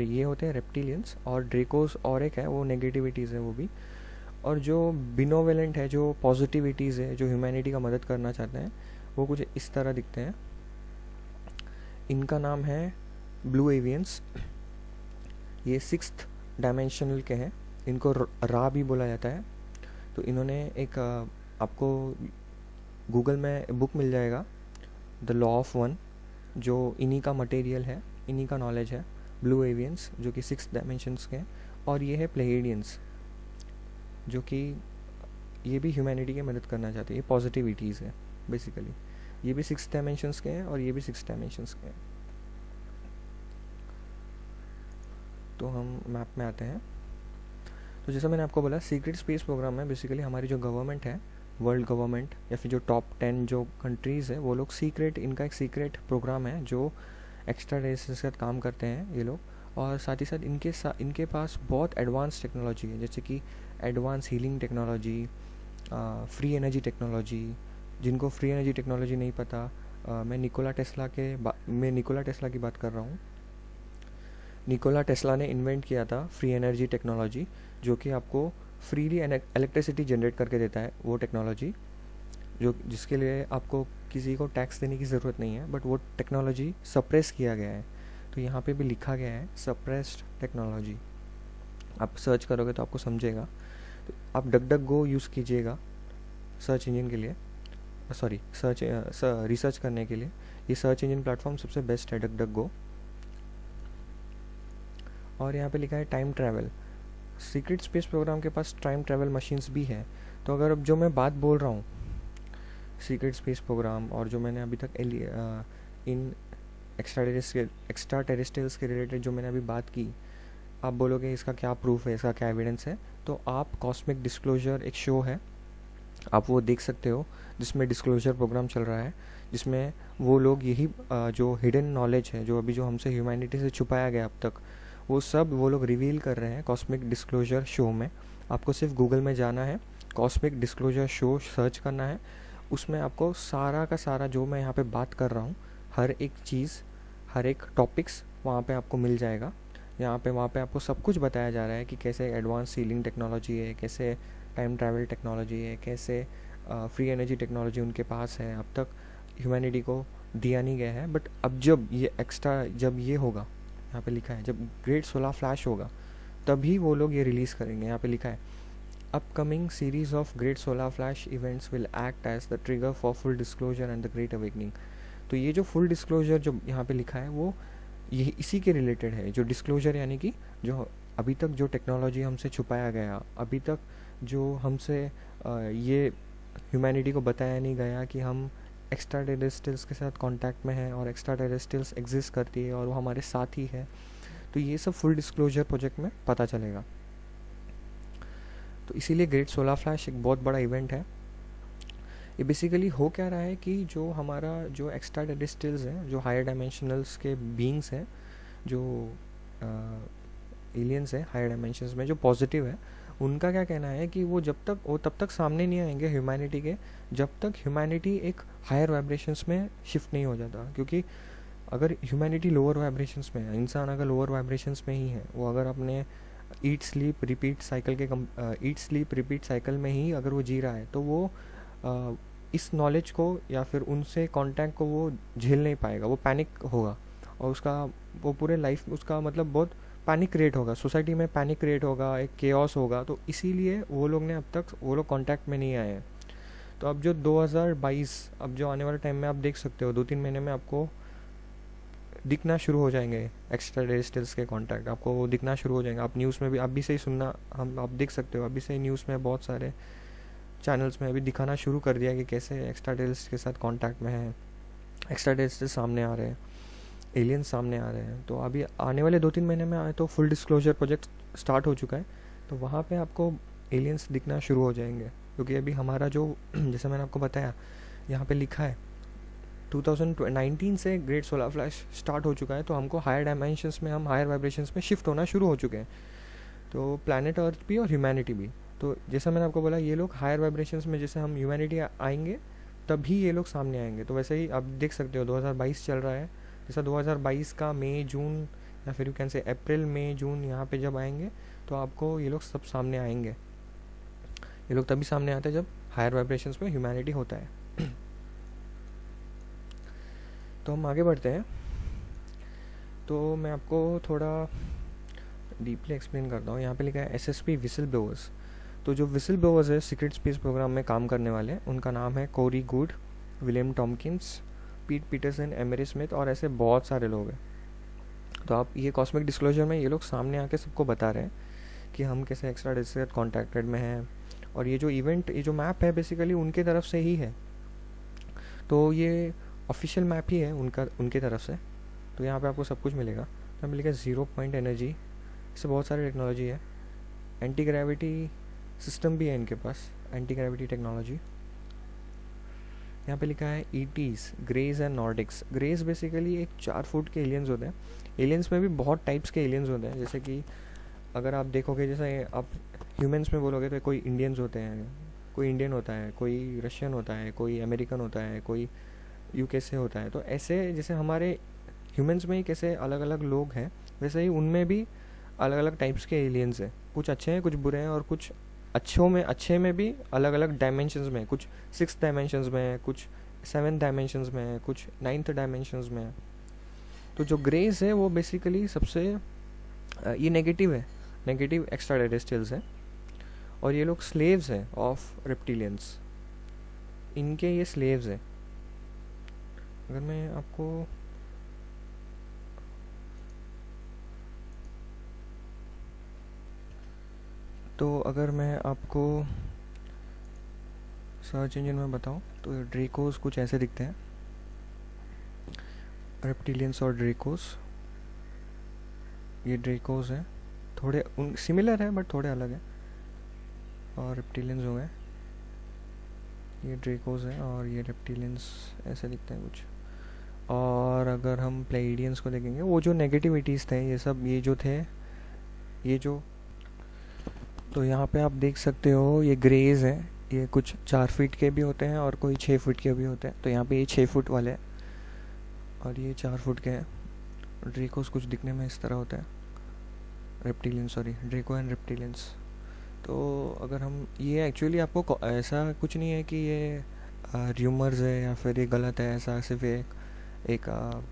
ये होते हैं रेप्टिलियंस, और ड्रेकोस और एक है वो नेगेटिविटीज़ है वो भी। और जो बिनोवेलेंट है, जो पॉजिटिविटीज़ है, जो ह्यूमैनिटी का मदद करना चाहते हैं, वो कुछ इस तरह दिखते हैं। इनका नाम है ब्लू एवियंस। ये 6th डायमेंशनल के हैं, इनको रा भी बोला जाता है। तो इन्होंने एक आपको गूगल में बुक मिल जाएगा, द लॉ ऑफ वन, जो इन्हीं का मटेरियल है, इन्हीं का नॉलेज है, ब्लू एवियंस जो कि 6 डायमेंशंस के हैं। और ये है प्लेइडियंस, जो कि ये भी ह्यूमैनिटी की मदद करना चाहते हैं। ये पॉजिटिविटीज़ है बेसिकली। ये भी 6 डायमेंशंस के हैं और ये भी 6 डायमेंशंस के हैं। तो हम मैप में आते हैं। तो जैसा मैंने आपको बोला, सीक्रेट स्पेस प्रोग्राम में बेसिकली हमारी जो गवर्नमेंट है, वर्ल्ड गवर्नमेंट या फिर जो टॉप 10 जो कंट्रीज़ है, वो लोग इनका एक सीक्रेट प्रोग्राम है जो एक्स्ट्रा रेस के साथ काम करते हैं ये लोग। और साथ ही साथ इनके पास बहुत एडवांस टेक्नोलॉजी है, जैसे कि advance healing technology, free energy technology. जिनको फ्री एनर्जी टेक्नोलॉजी नहीं पता, मैं निकोला टेस्ला की बात कर रहा हूँ। निकोला टेस्ला ने इन्वेंट किया था फ्री एनर्जी टेक्नोलॉजी, जो कि आपको फ्रीली इलेक्ट्रिसिटी जनरेट करके देता है। वो टेक्नोलॉजी जिसके लिए आपको किसी को टैक्स देने की ज़रूरत नहीं है, बट वो टेक्नोलॉजी सप्रेस किया गया है। तो यहाँ पे भी लिखा गया है सप्रेस्ड टेक्नोलॉजी। आप सर्च करोगे तो आपको समझेगा। तो आप डक गो यूज़ कीजिएगा सर्च इंजन के लिए, रिसर्च करने के लिए। ये सर्च इंजन प्लेटफॉर्म सबसे बेस्ट है, डक गो। और यहाँ पे लिखा है time travel. Secret space program के पास टाइम ट्रैवल मशीन्स भी है। तो अगर अब जो मैं बात बोल रहा हूँ सीक्रेट स्पेस प्रोग्राम, और जो मैंने अभी तक इन एक्स्ट्रा टेरेस्ट्रियल्स के रिलेटेड जो मैंने अभी बात की, आप बोलोगे इसका क्या प्रूफ है, इसका क्या एविडेंस है, तो आप कॉस्मिक डिस्क्लोजर एक शो है, आप वो देख सकते हो, जिसमें डिस्क्लोजर प्रोग्राम चल रहा है, जिसमें वो लोग यही जो हिडन नॉलेज है, जो हमसे ह्यूमैनिटी से छुपाया गया अब तक, वो लोग रिवील कर रहे हैं कॉस्मिक डिस्क्लोजर शो में। आपको सिर्फ गूगल में जाना है, कॉस्मिक डिस्क्लोजर शो सर्च करना है। उसमें आपको सारा का सारा जो मैं यहाँ पे बात कर रहा हूँ, हर एक चीज़, हर एक टॉपिक्स वहाँ पे आपको मिल जाएगा। वहाँ पे आपको सब कुछ बताया जा रहा है कि कैसे एडवांस सीलिंग टेक्नोलॉजी है, कैसे टाइम ट्रैवल टेक्नोलॉजी है, कैसे फ्री एनर्जी टेक्नोलॉजी उनके पास है, अब तक ह्यूमैनिटी को दिया नहीं गया है। बट अब जब ये होगा, यहाँ पे लिखा है, जब ग्रेट सोलर फ्लैश होगा तभी वो लोग ये रिलीज़ करेंगे। यहाँ पे लिखा है upcoming series of great solar flash events will act as the trigger for full disclosure and the great awakening. तो ये जो फुल डिस्क्लोजर जो यहाँ पे लिखा है, वो ये इसी के रिलेटेड है। जो डिस्क्लोजर यानी कि जो अभी तक जो टेक्नोलॉजी हमसे छुपाया गया, अभी तक जो हमसे ये ह्यूमैनिटी को बताया नहीं गया कि हम एक्स्ट्रा टेरेस्ट्रियल्स के साथ कांटेक्ट में हैं और एक्स्ट्रा टेरेस्ट्रियल्स एग्जिस्ट करती है और वो हमारे साथ ही है, तो ये सब फुल डिस्क्लोजर प्रोजेक्ट में पता चलेगा। तो इसीलिए ग्रेट सोलर फ्लैश एक बहुत बड़ा इवेंट है। ये बेसिकली हो क्या रहा है कि जो हमारा जो एक्स्ट्रा टेरेस्ट्रियल्स हैं, जो हायर डायमेंशनल्स के बीइंग्स हैं, जो एलियंस हैं हायर डायमेंशंस में, जो पॉजिटिव है, उनका क्या कहना है कि वो तब तक सामने नहीं आएंगे ह्यूमैनिटी के, जब तक ह्यूमैनिटी एक हायर वाइब्रेशंस में शिफ्ट नहीं हो जाता। क्योंकि अगर ह्यूमैनिटी लोअर वाइब्रेशंस में है, इंसान अगर लोअर वाइब्रेशंस में ही है, वो अगर अपने ईट स्लीप रिपीट साइकिल में ही अगर वो जी रहा है, तो वो इस नॉलेज को या फिर उनसे कांटेक्ट को वो झेल नहीं पाएगा, वो पैनिक होगा और उसका वो पूरे लाइफ उसका मतलब बहुत पैनिक क्रिएट होगा, सोसाइटी में पैनिक क्रिएट होगा, एक केओस होगा। तो इसीलिए वो लोग कांटेक्ट में नहीं आए हैं। तो अब जो 2022 अब जो आने वाले टाइम में आप देख सकते हो, 2-3 महीने में आपको दिखना शुरू हो जाएंगे, एक्स्ट्रा टेरेस्ट्रियल्स के कॉन्टैक्ट आपको वो दिखना शुरू हो जाएंगे। आप न्यूज़ में भी अभी से ही सुनना, हम आप देख सकते हो अभी से न्यूज़ में बहुत सारे चैनल्स में अभी दिखाना शुरू कर दिया कि कैसे एक्स्ट्रा टेरेस्ट्रियल्स के साथ कॉन्टैक्ट में है, एक्स्ट्रा टेरेस्ट्रियल्स सामने आ रहे हैं, एलियंस सामने आ रहे हैं। तो अभी आने वाले 2-3 महीने में आए तो फुल डिस्क्लोजर प्रोजेक्ट स्टार्ट हो चुका है, तो वहाँ पे आपको एलियंस दिखना शुरू हो जाएंगे। क्योंकि अभी हमारा जो जैसे मैंने आपको बताया यहाँ पे लिखा है 2019 से ग्रेट सोलर फ्लैश स्टार्ट हो चुका है, तो हमको हायर डायमेंशंस में, हम हायर वाइब्रेशंस में शिफ्ट होना शुरू हो चुके हैं, तो प्लैनेट अर्थ भी और ह्यूमैनिटी भी। तो जैसा मैंने आपको बोला ये लोग हायर वाइब्रेशंस में, जैसे हम ह्यूमैनिटी आएंगे तभी ये लोग सामने आएंगे। तो वैसे ही आप देख सकते हो 2022 चल रहा है, जैसा 2022 का मई जून या फिर यू कैन से अप्रैल मई जून यहाँ पे जब आएंगे तो आपको ये लोग सब सामने आएंगे। ये लोग तभी सामने आते हैं जब हायर वाइब्रेशंस में ह्यूमैनिटी होता है। तो हम आगे बढ़ते हैं। तो मैं आपको थोड़ा डीपली एक्सप्लेन करता हूँ। यहाँ पे लिखा है SSP विसल ब्लोअर्स। तो जो विसल ब्लोअर्स है सीक्रेट स्पेस प्रोग्राम में काम करने वाले, उनका नाम है कोरी गुड, विलियम टॉम्किंस, पीट पीटरसन, एमरी स्मिथ और ऐसे बहुत सारे लोग हैं। तो आप ये कॉस्मिक डिस्क्लोजर में ये लोग सामने आके सबको बता रहे हैं कि हम कैसे एक्स्ट्रा डिस्ट्रिक्ट कॉन्टैक्टेड में हैं, और ये जो इवेंट, ये जो मैप है बेसिकली उनके तरफ से ही है। तो ये ऑफिशियल मैप ही है उनके तरफ से। तो यहाँ पे आपको सब कुछ मिलेगा। तो हमें लिखा है 0 पॉइंट एनर्जी, इससे बहुत सारी टेक्नोलॉजी है। एंटी ग्रेविटी सिस्टम भी है इनके पास, एंटी ग्रेविटी टेक्नोलॉजी। यहाँ पे लिखा है ETs, greys and Nordics. Greys basically एक 4 फुट के एलियंस होते हैं। एलियंस में भी बहुत टाइप्स के एलियंस होते हैं, जैसे कि अगर आप देखोगे, जैसे आप ह्यूमंस में बोलोगे तो कोई इंडियंस होते हैं, कोई इंडियन होता है, कोई रशियन होता है, कोई अमेरिकन होता है, कोई UK से होता है। तो ऐसे जैसे हमारे ह्यूमंस में ही कैसे अलग अलग लोग हैं, वैसे ही उनमें भी अलग अलग टाइप्स के एलियंस हैं। कुछ अच्छे हैं, कुछ बुरे हैं, और कुछ अच्छे में भी अलग अलग डायमेंशंस में, कुछ 6 डायमेंशंस में है, कुछ 7 डायमेंशंस में है, कुछ 9th डायमेंशंस में है। तो जो ग्रेस है वो बेसिकली सबसे ये नेगेटिव है, नेगेटिव एक्स्ट्रा टेरेस्ट्रियल्स है, और ये लोग स्लेव्स हैं ऑफ रेप्टिलियंस। इनके ये स्लेव्स हैं। अगर मैं आपको सर्च इंजन में बताऊं तो ड्रेकोस कुछ ऐसे दिखते हैं, रेप्टिलियंस और ड्रेकोस। ये ड्रेकोस हैं, थोड़े उन सिमिलर है बट थोड़े अलग है। और रेप्टिलियंस हो गए, ये ड्रेकोस हैं, और ये रेप्टिलियंस ऐसे दिखते हैं कुछ। और अगर हम प्लेइडियंस को देखेंगे, वो जो नेगेटिविटीज़ थे ये सब, ये जो थे, ये जो, तो यहाँ पे आप देख सकते हो ये ग्रेज है। ये कुछ 4 फीट के भी होते हैं और कोई 6 फीट के भी होते हैं। तो यहाँ पे ये 6 फुट वाले हैं और ये 4 फुट के हैं। ड्रेकोस कुछ दिखने में इस तरह होता है, रेप्टिलियंस, सॉरी, ड्रेको एंड रेप्टिलियंस। तो अगर हम ये एक्चुअली आपको ऐसा कुछ नहीं है कि ये र्यूमर्स है या फिर ये गलत है, ऐसा सिर्फ एक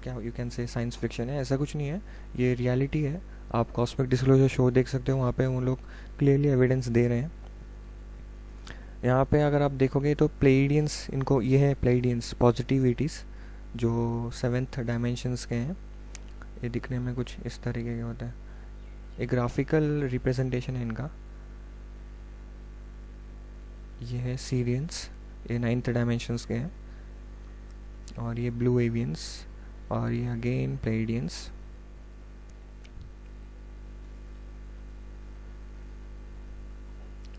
क्या यू कैन से साइंस फिक्शन है, ऐसा कुछ नहीं है, ये रियलिटी है। आप कॉस्मिक डिस्क्लोजर शो देख सकते हो, वहाँ पे वो लोग क्लियरली एविडेंस दे रहे हैं। यहाँ पे अगर आप देखोगे तो प्लेइडियंस, इनको ये है प्लेइडियंस पॉजिटिविटीज़ जो 7th डायमेंशंस के हैं। ये दिखने में कुछ इस तरीके के होते हैं, एक ग्राफिकल रिप्रेजेंटेशन है इनका। ये है सीरियंस, ये 9th डायमेंशंस के हैं। और ये ब्लू एवियंस, और ये अगेन प्लेइडियंस।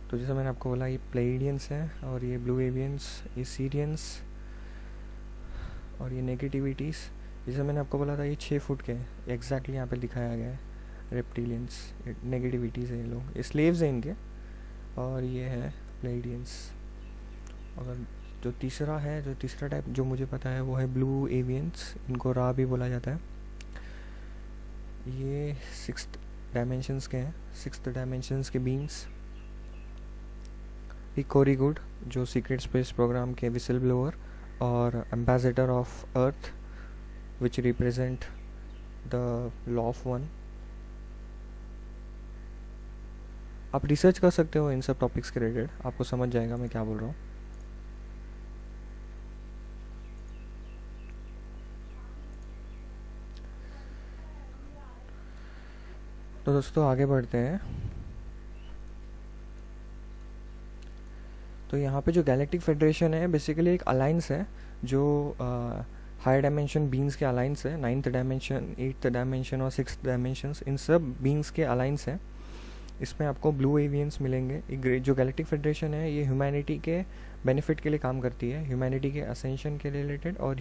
तो जैसे मैंने आपको बोला ये प्लेइडियंस है, और ये ब्लू एवियंस, ये सीरियंस, और ये नेगेटिविटीज़। जैसे मैंने आपको बोला था ये 6 फुट के एग्जैक्टली यहाँ पे दिखाया गया है। रेप्टिलियंस नेगेटिविटीज़ है, ये लोग ये स्लेव्स हैं इनके। और ये है प्लेइडियंस। अगर जो तीसरा टाइप जो मुझे पता है वो है ब्लू एवियंस, इनको रा भी बोला जाता है। ये 6th डायमेंशंस के हैं, 6th डायमेंशंस के बींग्स। कोरी गुड जो सीक्रेट स्पेस प्रोग्राम के विसल ब्लोअर और ambassador of earth which represent the law of one. आप रिसर्च कर सकते हो इन सब टॉपिक्स के रिलेटेड, आपको समझ जाएगा मैं क्या बोल रहा हूँ। तो दोस्तों आगे बढ़ते हैं। तो यहाँ पे जो गैलेक्टिक फेडरेशन है बेसिकली एक अलाइंस है जो हायर डायमेंशन बींग्स के अलाइंस है। 9th डायमेंशन, 8th डायमेंशन और 6th डायमेंशंस, इन सब बींग्स के अलाइंस है। इसमें आपको ब्लू एवियंस मिलेंगे। जो गैलेक्टिक फेडरेशन है ये ह्यूमैनिटी के बेनिफिट के लिए काम करती है, ह्यूमैनिटी के असेंशन के रिलेटेड और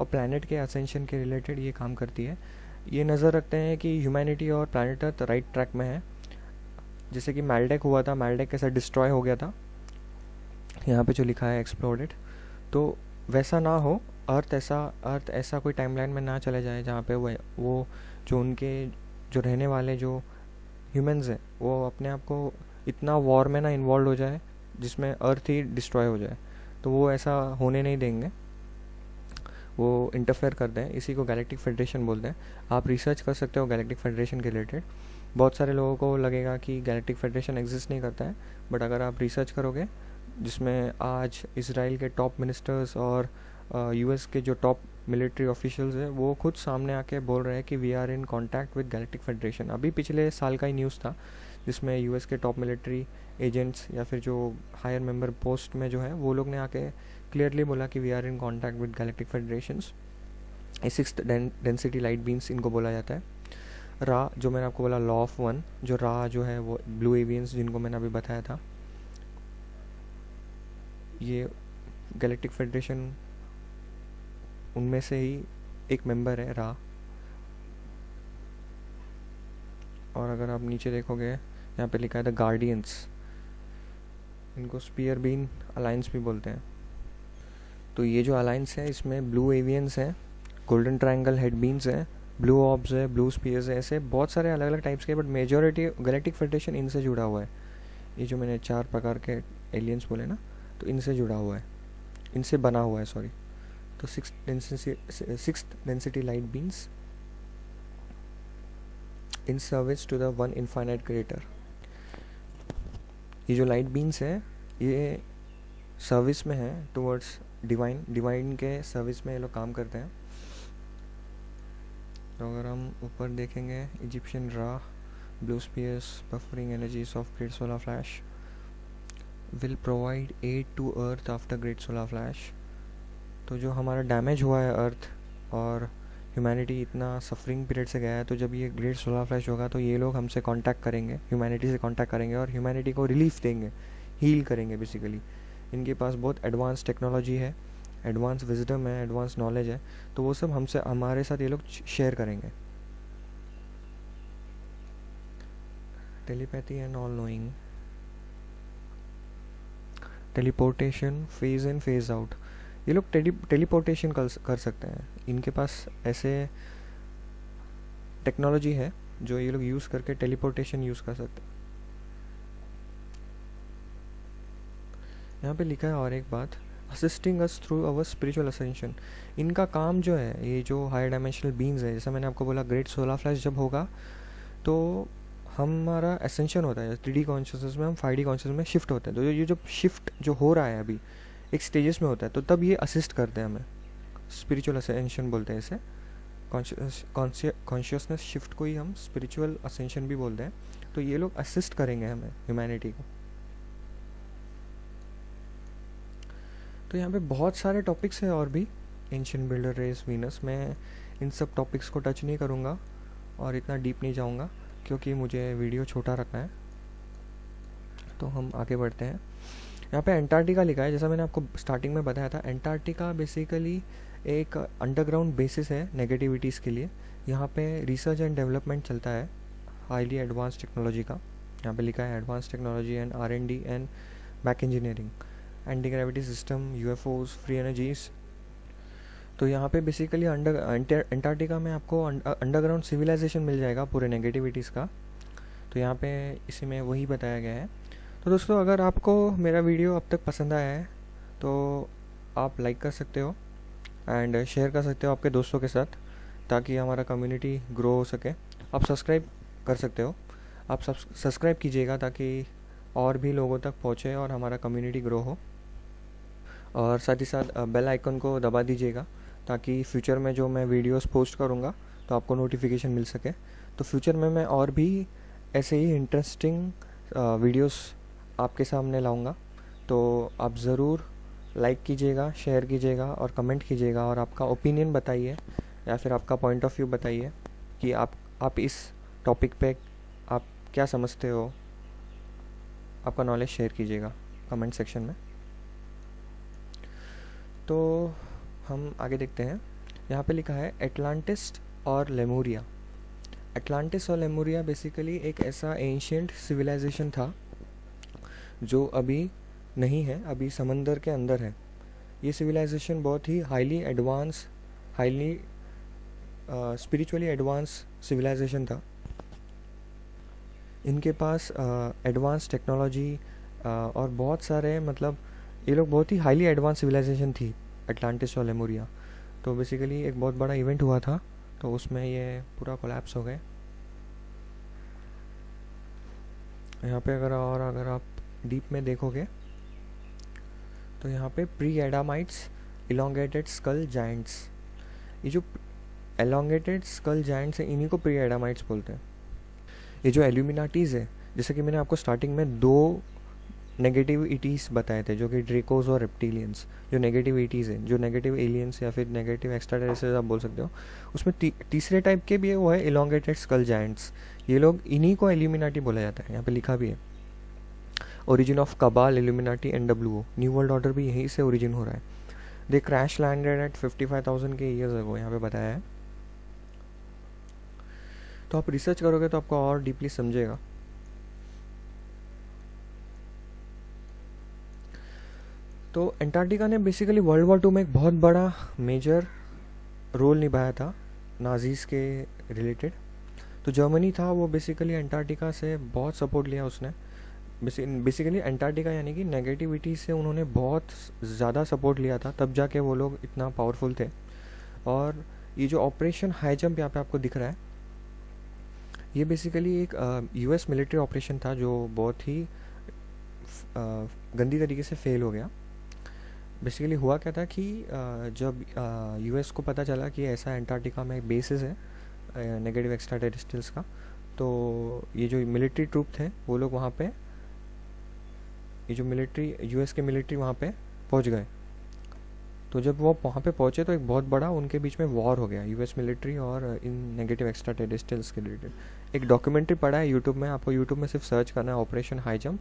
प्लैनेट के असेंशन के रिलेटेड ये काम करती है। ये नज़र रखते हैं कि ह्यूमैनिटी और प्लैनेट अर्थ राइट ट्रैक में है। जैसे कि मैल्डेक हुआ था, मैल्डेक कैसा डिस्ट्रॉय हो गया था, यहाँ पे जो लिखा है एक्सप्लोडेड, तो वैसा ना हो। अर्थ ऐसा कोई टाइमलाइन में ना चले जाए जहाँ पे वो जो उनके जो रहने वाले जो ह्यूमंस हैं वो अपने आप को इतना वॉर में ना इन्वॉल्व हो जाए जिसमें अर्थ ही डिस्ट्रॉय हो जाए। तो वो ऐसा होने नहीं देंगे, वो इंटरफेयर करते हैं। इसी को गैलेक्टिक फेडरेशन बोलते हैं। आप रिसर्च कर सकते हो गैलेक्टिक फेडरेशन के रिलेटेड। बहुत सारे लोगों को लगेगा कि गैलेक्टिक फेडरेशन एग्जिस्ट नहीं करता है, बट अगर आप रिसर्च करोगे जिसमें आज इसराइल के टॉप मिनिस्टर्स और यूएस के जो टॉप मिलिट्री ऑफिशियल्स हैं वो खुद सामने आके बोल रहे हैं कि we are in contact with galactic federation. अभी पिछले साल का ही न्यूज़ था जिसमें यूएस के टॉप मिलिट्री एजेंट्स या फिर जो हायर मेंबर पोस्ट में जो है वो लोग ने आके क्लियरली बोला कि we are in contact with galactic federations. 6th density light beings इनको बोला जाता है। रा जो मैंने आपको बोला, लॉ ऑफ वन, जो रा जो है वो ब्लू एवियंस जिनको मैंने अभी बताया था, ये गैलेक्टिक फेडरेशन उनमें से ही एक मेंबर है, रा। और अगर आप नीचे देखोगे यहाँ पे लिखा है द गार्डियंस, इनको स्पीयर बीन अलायंस भी बोलते हैं। तो ये जो अलायंस है इसमें ब्लू एवियंस है, गोल्डन ट्रायंगल हेड बीन्स है, ब्लू ऑब्स है, ब्लू स्पीयर्स है, ऐसे बहुत सारे अलग अलग टाइप्स के, बट मेजॉरिटी गैलेक्टिक फेडरेशन इनसे जुड़ा हुआ है। ये जो मैंने 4 प्रकार के एलियंस बोले ना, तो इनसे जुड़ा हुआ है, इनसे बना हुआ है, सॉरी। तो 6th density light beings in service to the one infinite creator. ये जो लाइट बीन्स है ये सर्विस में है टुवर्ड्स डिवाइन के सर्विस में ये लोग काम करते हैं। तो अगर हम ऊपर देखेंगे, Egyptian Ra, blue spheres, buffering energies of great solar flash will provide aid to Earth after great solar flash. तो जो हमारा डैमेज हुआ है अर्थ और ह्यूमैनिटी इतना सफरिंग पीरियड से गया है, तो जब ये ग्रेट सोलर फ्लैश होगा तो ये लोग हमसे कांटेक्ट करेंगे, ह्यूमैनिटी से कांटेक्ट करेंगे और ह्यूमैनिटी को रिलीफ देंगे, हील करेंगे बेसिकली। इनके पास बहुत एडवांस टेक्नोलॉजी है, एडवांस विजडम है, एडवांस नॉलेज है, तो वो सब हमारे साथ ये लोग शेयर करेंगे। Telepathy and all knowing, teleportation, phase in phase out, ये लोग टेलीपोर्टेशन कर सकते हैं। इनके पास ऐसे टेक्नोलॉजी है जो ये लोग यूज़ करके टेलीपोर्टेशन यूज़ कर सकते हैं। यहाँ पे लिखा है और एक बात, assisting us through our spiritual ascension. इनका काम जो है, ये जो हायर डायमेंशनल बीइंग्स है, जैसा मैंने आपको बोला ग्रेट सोलर फ्लैश जब होगा तो हमारा असेंशन होता है 3D कॉन्शियसनेस में, हम 5D कॉन्शियसनेस में शिफ्ट होते हैं। तो ये जो शिफ्ट जो हो रहा है अभी एक स्टेजेस में होता है, तो तब ये असिस्ट करते हैं हमें, स्पिरिचुअल असेंशन बोलते हैं इसे। कॉन्शियसनेस शिफ्ट को ही हम स्पिरिचुअल असेंशन भी बोलते हैं। तो ये लोग असिस्ट करेंगे हमें, ह्यूमैनिटी को। तो यहाँ पे बहुत सारे टॉपिक्स हैं और भी, एंशिएंट बिल्डर रेस, वीनस। मैं इन सब टॉपिक्स को टच नहीं करूँगा और इतना डीप नहीं जाऊँगा क्योंकि मुझे वीडियो छोटा रखना है। तो हम आगे बढ़ते हैं। यहाँ पे एंटार्क्टिका लिखा है, जैसा मैंने आपको स्टार्टिंग में बताया था। एंटार्क्टिका बेसिकली एक अंडरग्राउंड बेसिस है नेगेटिविटीज़ के लिए। यहाँ पे रिसर्च एंड डेवलपमेंट चलता है हाईली एडवांस टेक्नोलॉजी का। यहाँ पे लिखा है advance technology and R&D and back engineering, anti gravity system, UFOs, free energies. तो यहाँ पे बेसिकली एंटार्क्टिका में आपको अंडरग्राउंड सिविलाइजेशन मिल जाएगा पूरे नेगेटिविटीज़ का। तो यहाँ पे इसी में वही बताया गया है। तो दोस्तों अगर आपको मेरा वीडियो अब तक पसंद आया है तो आप लाइक कर सकते हो एंड शेयर कर सकते हो आपके दोस्तों के साथ, ताकि हमारा कम्युनिटी ग्रो हो सके। आप सब्सक्राइब कर सकते हो, आप सब्सक्राइब कीजिएगा ताकि और भी लोगों तक पहुँचे और हमारा कम्युनिटी ग्रो हो। और साथ ही साथ बेल आइकन को दबा दीजिएगा ताकि फ्यूचर में जो मैं वीडियोस पोस्ट करूँगा तो आपको नोटिफिकेशन मिल सके। तो फ्यूचर में मैं और भी ऐसे ही इंटरेस्टिंग वीडियोस आपके सामने लाऊंगा। तो आप ज़रूर लाइक कीजिएगा, शेयर कीजिएगा और कमेंट कीजिएगा, और आपका ओपिनियन बताइए या फिर आपका पॉइंट ऑफ व्यू बताइए कि आप इस टॉपिक पे आप क्या समझते हो। आपका नॉलेज शेयर कीजिएगा कमेंट सेक्शन में। तो हम आगे देखते हैं। यहाँ पे लिखा है एटलांटिस और लेमुरिया। एटलांटिस और लेमुरिया बेसिकली एक ऐसा एंशियंट सिविलाइजेशन था जो अभी नहीं है, अभी समंदर के अंदर है। ये सिविलाइजेशन बहुत ही हाईली स्पिरिचुअली एडवांस सिविलाइजेशन था। इनके पास एडवांस टेक्नोलॉजी और बहुत सारे, मतलब ये लोग बहुत ही हाईली एडवांस सिविलाइजेशन थी एटलांटिस और लेमुरिया। तो बेसिकली एक बहुत बड़ा इवेंट हुआ था, तो उसमें ये पूरा कोलैप्स हो गए। यहाँ पे अगर आप डीप में देखोगे तो यहाँ पे प्री एडामाइट्स, इलोंगेटेड स्कल जायंट्स, ये जो एलोंगेटेड स्कल जायंट्स हैं इन्हीं को प्री एडामाइट्स बोलते हैं। ये जो एल्यूमिनाटीज़ है, जैसे कि मैंने आपको स्टार्टिंग में 2 नेगेटिव ईटीज़ बताए थे, जो कि ड्रेकोस और रेप्टिलियंस। जो नेगेटिव ईटीज़ हैं, जो नेगेटिव एलियंस या फिर नेगेटिव एक्स्ट्रा टेरेस्ट्रियल्स आप बोल सकते हो, उसमें तीसरे टाइप के भी है, वो है इलोंगेटेड स्कल जायंट्स। ये लोग, इन्हीं को एल्यूमिनाटी बोला जाता है। यहाँ पे लिखा भी है origin of cabal, Illuminati, NWO, new world order भी यहीं से ओरिजिन हो रहा है। दे क्रैश लैंडेड एट 55,000 के ईयर्स अगो, यहाँ पे बताया है। तो आप रिसर्च करोगे तो आपको और डीपली समझेगा। तो अंटार्कटिका ने बेसिकली वर्ल्ड वॉर 2 में एक बहुत बड़ा मेजर रोल निभाया था नाजीज़ के रिलेटेड। तो जर्मनी था, वो बेसिकली अंटार्कटिका से बहुत सपोर्ट लिया उसने। बेसिकली अंटार्कटिका यानी कि नेगेटिविटी से उन्होंने बहुत ज़्यादा सपोर्ट लिया था, तब जाके वो लोग इतना पावरफुल थे। और ये जो ऑपरेशन हाई जंप यहाँ पे आपको दिख रहा है, ये बेसिकली एक US मिलिट्री ऑपरेशन था जो बहुत ही गंदी तरीके से फेल हो गया। बेसिकली हुआ क्या था कि जब US को पता चला कि ऐसा अंटार्कटिका में बेसिस है नेगेटिव एक्स्ट्रा टेरेस्ट्रियल्स का, तो ये जो मिलिट्री ट्रूप थे वो लोग वहाँ पे, ये जो मिलिट्री US के मिलिट्री वहाँ पे पहुँच गए। तो जब वो वहाँ पे पहुँचे तो एक बहुत बड़ा उनके बीच में वॉर हो गया, US मिलिट्री और इन नेगेटिव एक्स्ट्रा टेरेस्ट्रियल्स के रिलेटेड। एक डॉक्यूमेंट्री पड़ा है यूट्यूब में, आपको यूट्यूब में सिर्फ सर्च करना है ऑपरेशन हाई जंप,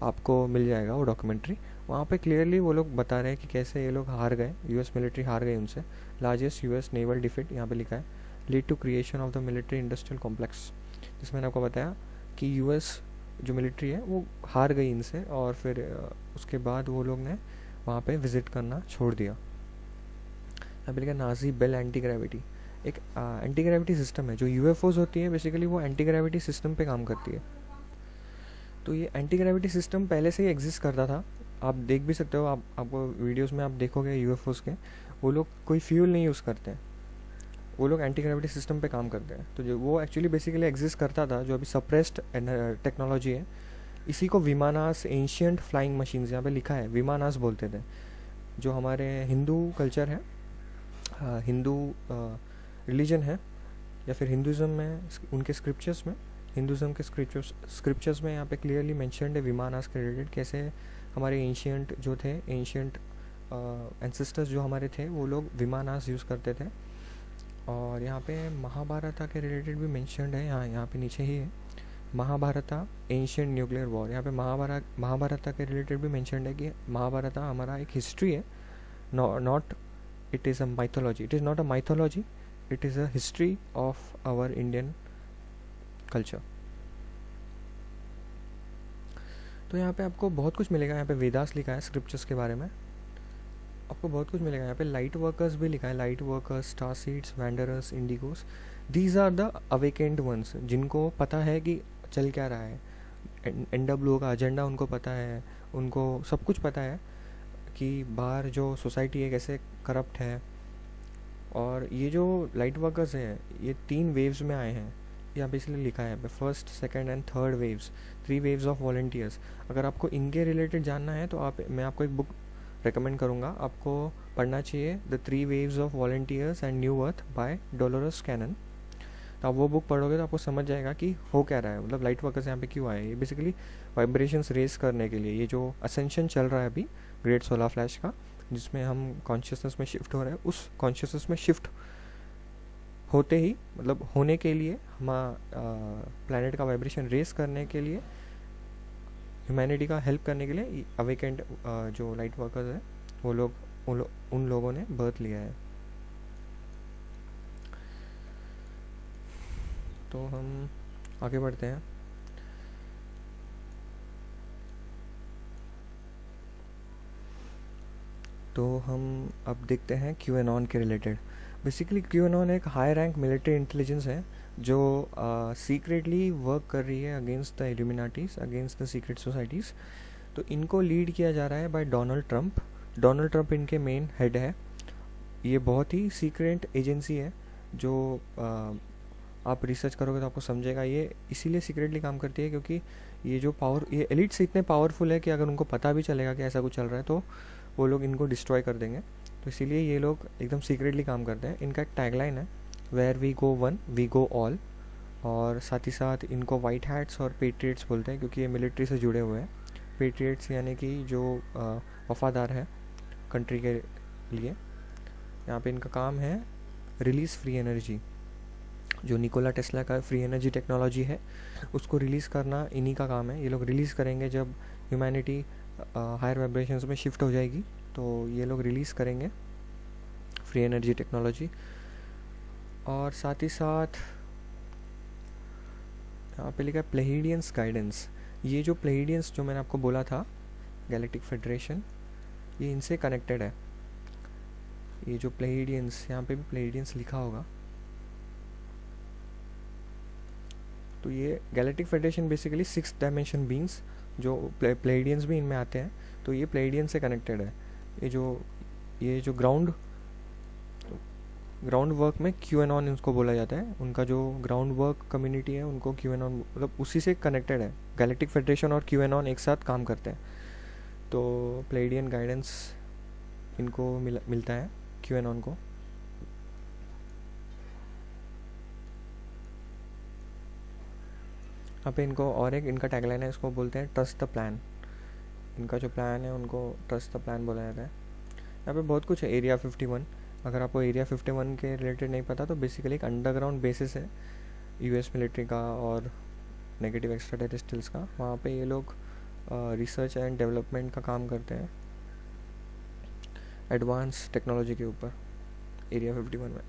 आपको मिल जाएगा वो डॉक्यूमेंट्री। वहाँ पे क्लियरली वो लोग बता रहे हैं कि कैसे ये लोग हार गए, US मिलिट्री हार गई उनसे। लार्जेस्ट US नेवल डिफीट यहाँ पे लिखा है, lead to creation of the military industrial complex. जिसमें मैंने आपको बताया कि US जो मिलिट्री है वो हार गई इनसे, और फिर उसके बाद वो लोग ने वहाँ पे विज़िट करना छोड़ दिया। यहाँ पे लिखा नाजी बेल एंटी ग्रेविटी। एक एंटी ग्रेविटी सिस्टम है, जो UFOs होती है बेसिकली वो एंटी ग्रेविटी सिस्टम पे काम करती है। तो ये एंटी ग्रेविटी सिस्टम पहले से ही एग्जिस्ट करता था, आप देख भी सकते हो। आपको वीडियोस में आप देखोगे UFOs के, वो लोग कोई फ्यूल नहीं यूज़ करते हैं, वो लोग एंटी ग्रेविटी सिस्टम पे काम करते हैं। तो जो वो एक्चुअली बेसिकली एग्जिस्ट करता था, जो अभी सप्रेस्ड टेक्नोलॉजी है, इसी को विमानास, एंशियंट फ्लाइंग मशीन्स, यहाँ पे लिखा है विमानास बोलते थे। जो हमारे हिंदू कल्चर है, हिंदू रिलीजन है, या फिर हिंदुज़म में उनके स्क्रिप्चर्स में, हिंदुज़म के स्क्रिप्चर्स में यहाँ पे क्लियरली मेंशन्ड है विमानास के रिलेटेड, कैसे हमारे एंशियंट जो थे, एंशियंट एंसेस्टर्स जो हमारे थे, वो लोग विमानास यूज़ करते थे। और यहाँ पे महाभारत के रिलेटेड भी मेंशन्ड है, यहाँ पे नीचे ही है महाभारत एंशियंट न्यूक्लियर वॉर। यहाँ पे महाभारत के रिलेटेड भी मेंशन्ड है कि महाभारत हमारा एक हिस्ट्री है, not it is a mythology, it is not a mythology, it is a history of our Indian culture. तो यहाँ पे आपको बहुत कुछ मिलेगा। यहाँ पे वेदास लिखा है स्क्रिप्चर्स के बारे में, आपको बहुत कुछ मिलेगा। यहाँ पे लाइट वर्कर्स भी लिखा है, light workers, star seeds, wanderers, indigos, these are the awakened ones, जिनको पता है कि चल क्या रहा है, NWO का एजेंडा उनको पता है, उनको सब कुछ पता है कि बाहर जो सोसाइटी है कैसे करप्ट है। और ये जो लाइट वर्कर्स हैं ये 3 वेव्स में आए हैं, यहाँ पे इसलिए लिखा है first, second and third waves, 3 waves of volunteers. अगर आपको इनके रिलेटेड जानना है तो मैं आपको एक बुक रेकमेंड करूँगा, आपको पढ़ना चाहिए, the 3 waves of volunteers and new Earth by Dolores Cannon. तो आप वो बुक पढ़ोगे तो आपको समझ जाएगा कि हो क्या रहा है, मतलब लाइट वर्कर्स यहाँ पे क्यों आए। ये बेसिकली वाइब्रेशंस रेस करने के लिए, ये जो असेंशन चल रहा है अभी ग्रेट सोलर फ्लैश का, जिसमें हम कॉन्शियसनेस में शिफ्ट हो रहे हैं, उस कॉन्शियसनेस में शिफ्ट होते ही, मतलब होने के लिए, हम प्लैनेट का वाइब्रेशन रेस करने के लिए, ह्यूमैनिटी का हेल्प करने के लिए अवेकेंड जो लाइट वर्कर्स हैं वो लोग, उन लोगों ने बर्थ लिया है। तो हम आगे बढ़ते हैं। तो हम अब देखते हैं क्यूएनॉन के रिलेटेड। बेसिकली क्यूएनॉन एक हाई रैंक मिलिट्री इंटेलिजेंस है जो सीक्रेटली वर्क कर रही है against the Illuminatis, against the secret societies. तो इनको लीड किया जा रहा है by Donald Trump. Donald Trump इनके मेन हेड है। ये बहुत ही सीक्रेट एजेंसी है जो आप रिसर्च करोगे तो आपको समझेगा ये इसीलिए सीक्रेटली काम करती है क्योंकि ये एलिट से इतने पावरफुल है कि अगर उनको पता भी चलेगा कि ऐसा कुछ चल रहा है तो वो लोग इनको डिस्ट्रॉय कर देंगे। तो इसीलिए ये लोग एकदम सीक्रेटली काम करते हैं। इनका एक टैगलाइन है, where we go one we go all. और साथ ही साथ इनको वाइट हैट्स और पेट्रियट्स बोलते हैं क्योंकि ये मिलिट्री से जुड़े हुए हैं। पेट्रियट्स यानी कि जो वफादार है कंट्री के लिए। यहाँ पे इनका काम है रिलीज़ फ्री एनर्जी। जो निकोला टेस्ला का फ्री एनर्जी टेक्नोलॉजी है उसको रिलीज़ करना इन्हीं का काम है। ये लोग रिलीज़ करेंगे जब ह्यूमैनिटी हायर वाइब्रेशंस में शिफ्ट हो जाएगी, तो ये लोग रिलीज़ करेंगे फ्री एनर्जी टेक्नोलॉजी। और साथ ही साथ यहाँ पे लिखा है प्लेहिडियंस गाइडेंस। ये जो प्लेहिडियंस जो मैंने आपको बोला था, गैलेक्टिक फेडरेशन, ये इनसे कनेक्टेड है। ये जो प्लेहिडियंस, यहाँ पे भी प्लेहिडियंस लिखा होगा। तो ये galactic federation basically 6 dimension beings जो प्लेडियंस भी इनमें आते हैं, तो ये प्लेडियन से कनेक्टेड है। ये जो ग्राउंड वर्क में क्यूएनॉन इसको बोला जाता है। उनका जो ग्राउंड वर्क कम्युनिटी है उनको क्यूएनॉन, मतलब उसी से कनेक्टेड है। गैलेक्टिक फेडरेशन और क्यूएनॉन एक साथ काम करते हैं। तो प्लेडियन गाइडेंस इनको मिलता है क्यूएनॉन को। यहाँ पे इनको और एक इनका टैगलाइन है, इसको बोलते हैं ट्रस्ट द प्लान। इनका जो प्लान है उनको ट्रस्ट द प्लान बोला जाता है। यहाँ पे बहुत कुछ है। एरिया 51, अगर आपको एरिया 51 के रिलेटेड नहीं पता तो बेसिकली एक अंडरग्राउंड बेसिस है यूएस मिलिट्री का और नेगेटिव एक्स्ट्रा टेरेस्ट्रियल्स का। वहाँ पे ये लोग रिसर्च एंड डेवलपमेंट का काम करते हैं एडवांस टेक्नोलॉजी के ऊपर एरिया 51 में।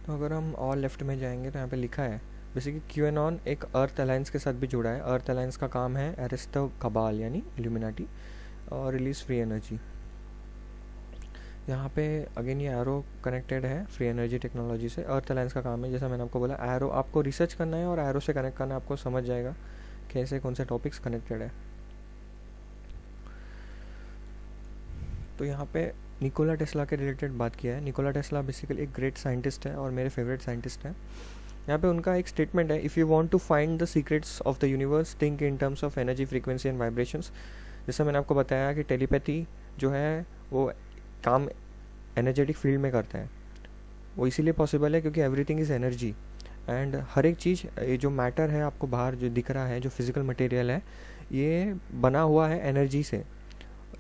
तो अगर हम और लेफ्ट में जाएंगे तो यहाँ पे लिखा है बेसिकली क्यूएनॉन एक अर्थ अलायंस के साथ भी जुड़ा है। अर्थ अलायंस का काम है अरेस्ट द कबाल यानी इल्यूमिनाटी और रिलीज फ्री एनर्जी। यहाँ पे अगेन ये एरो कनेक्टेड है फ्री एनर्जी टेक्नोलॉजी से। अर्थ अलायंस का काम है, जैसा मैंने आपको बोला, एरो आपको रिसर्च करना है और एरो से कनेक्ट करना है, आपको समझ जाएगा कैसे कौन से टॉपिक्स कनेक्टेड है। तो यहाँ पे निकोला टेस्ला के रिलेटेड बात किया है। निकोला टेस्ला बेसिकली एक ग्रेट साइंटिस्ट है और मेरे फेवरेट साइंटिस्ट हैं। यहाँ पे उनका एक स्टेटमेंट है, if you want to find the secrets of the universe think in terms of energy, frequency and vibrations. जैसा मैंने आपको बताया कि टेलीपैथी जो है वो काम एनर्जेटिक फील्ड में करता है। वो इसीलिए पॉसिबल है क्योंकि एवरीथिंग इज़ एनर्जी एंड हर एक चीज़, ये जो मैटर है आपको बाहर जो दिख रहा है, जो फिजिकल मटेरियल है, ये बना हुआ है एनर्जी से।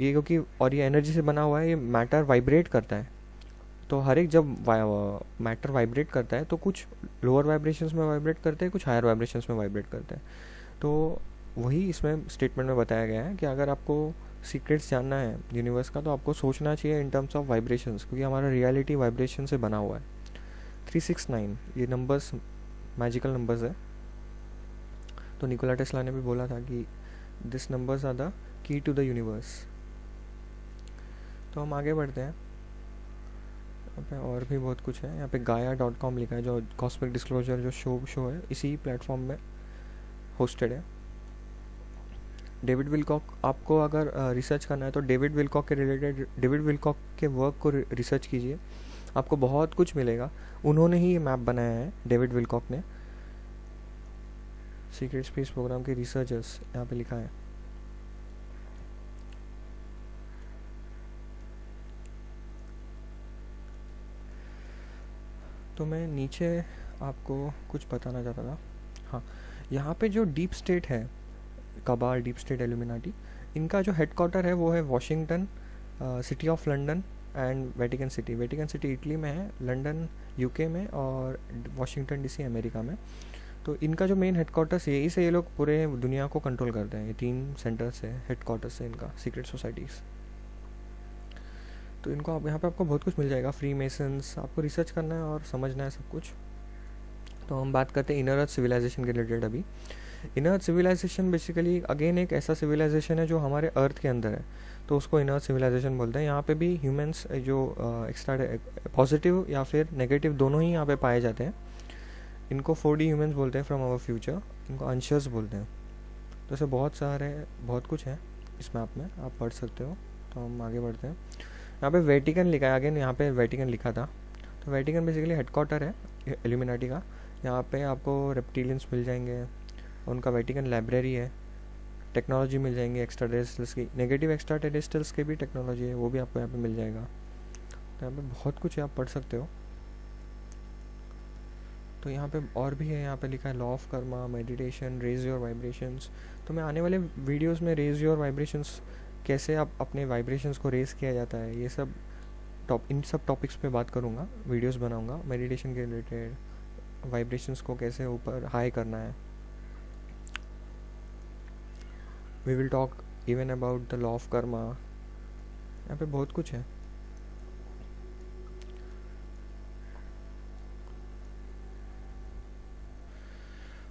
ये क्योंकि और ये एनर्जी से बना हुआ है, ये मैटर वाइब्रेट करता है। तो हर एक जब मैटर वाइब्रेट करता है तो कुछ लोअर वाइब्रेशंस में वाइब्रेट करते हैं, कुछ हायर वाइब्रेशंस में वाइब्रेट करते हैं। तो वही इसमें स्टेटमेंट में बताया गया है कि अगर आपको सीक्रेट्स जानना है यूनिवर्स का तो आपको सोचना चाहिए इन टर्म्स ऑफ वाइब्रेशंस, क्योंकि हमारा रियलिटी वाइब्रेशन से बना हुआ है। 369 ये नंबर्स मैजिकल नंबर्स है। तो निकोला टेस्ला ने भी बोला था कि this numbers are the key to the universe. तो हम आगे बढ़ते हैं। यहाँ पे और भी बहुत कुछ है। यहाँ पे gaia.com लिखा है, जो कॉस्मिक डिस्क्लोजर जो शो है इसी प्लेटफॉर्म में होस्टेड है। डेविड विलकॉक, आपको अगर रिसर्च करना है तो डेविड विलकॉक के रिलेटेड, डेविड विलकॉक के वर्क को रिसर्च कीजिए, आपको बहुत कुछ मिलेगा। उन्होंने ही ये मैप बनाया है, डेविड विलकॉक ने। सीक्रेट स्पेस प्रोग्राम के रिसर्चर्स यहाँ पे लिखा है। तो मैं नीचे आपको कुछ बताना चाहता था। हाँ, यहाँ पे जो डीप स्टेट है, कबाल, डीप स्टेट, एल्यूमिनाटी, इनका जो हेडक्वार्टर है वो है Washington, city of London and Vatican city. Vatican city Italy में है, लंदन यूके में, और वॉशिंगटन डीसी अमेरिका में। तो इनका जो मेन हेडक्वार्टर्स, यही से ये लोग पूरे दुनिया को कंट्रोल करते हैं। ये 3 सेंटर्स है, हेडक्वार्टर्स है इनका, सीक्रेट सोसाइटीज़। तो इनको आप यहाँ पे आपको बहुत कुछ मिल जाएगा, फ्री मेसन्स, आपको रिसर्च करना है और समझना है सब कुछ। तो हम बात करते हैं इनर अर्थ सिविलाइजेशन के रिलेटेड अभी। इनर अर्थ सिविलाइजेशन बेसिकली अगेन एक ऐसा सिविलाइजेशन है जो हमारे अर्थ के अंदर है, तो उसको इनर अर्थ सिविलाइजेशन बोलते हैं। यहाँ पे भी ह्यूमंस जो एक्स्ट्रा पॉजिटिव या फिर नेगेटिव दोनों ही यहाँ पे पाए जाते हैं। इनको 4D ह्यूमंस बोलते हैं फ्रॉम आवर फ्यूचर, इनको अंशर्स बोलते हैं। तो ऐसे बहुत कुछ है इस मैप में, आप पढ़ सकते हो। तो हम आगे बढ़ते हैं। यहाँ पे वेटिकन लिखा है, अगेन यहाँ पे वेटिकन लिखा था। तो वेटिकन बेसिकली हेडक्वार्टर है इल्यूमिनाटी का। यहाँ पे आपको रेप्टिलियंस मिल जाएंगे, उनका वेटिकन लाइब्रेरी है, टेक्नोलॉजी मिल जाएंगे एक्स्ट्रा टेरेस्ट्रियल्स की, नेगेटिव एक्स्ट्रा टेरेस्ट्रियल्स की भी टेक्नोलॉजी है, वो भी आपको यहाँ पे मिल जाएगा। तो यहाँ पे बहुत कुछ है, आप पढ़ सकते हो। तो यहाँ पे और भी है, यहाँ पे लिखा है law of karma, meditation, raise your vibrations. तो मैं आने वाले वीडियोस में रेज योर वाइब्रेशंस, कैसे आप अपने वाइब्रेशंस को रेज किया जाता है, ये सब इन सब टॉपिक्स पे बात करूँगा, वीडियोस बनाऊँगा मेडिटेशन के रिलेटेड, वाइब्रेशंस को कैसे ऊपर हाई करना है। We will talk even about the law of karma. यहाँ पे बहुत कुछ है।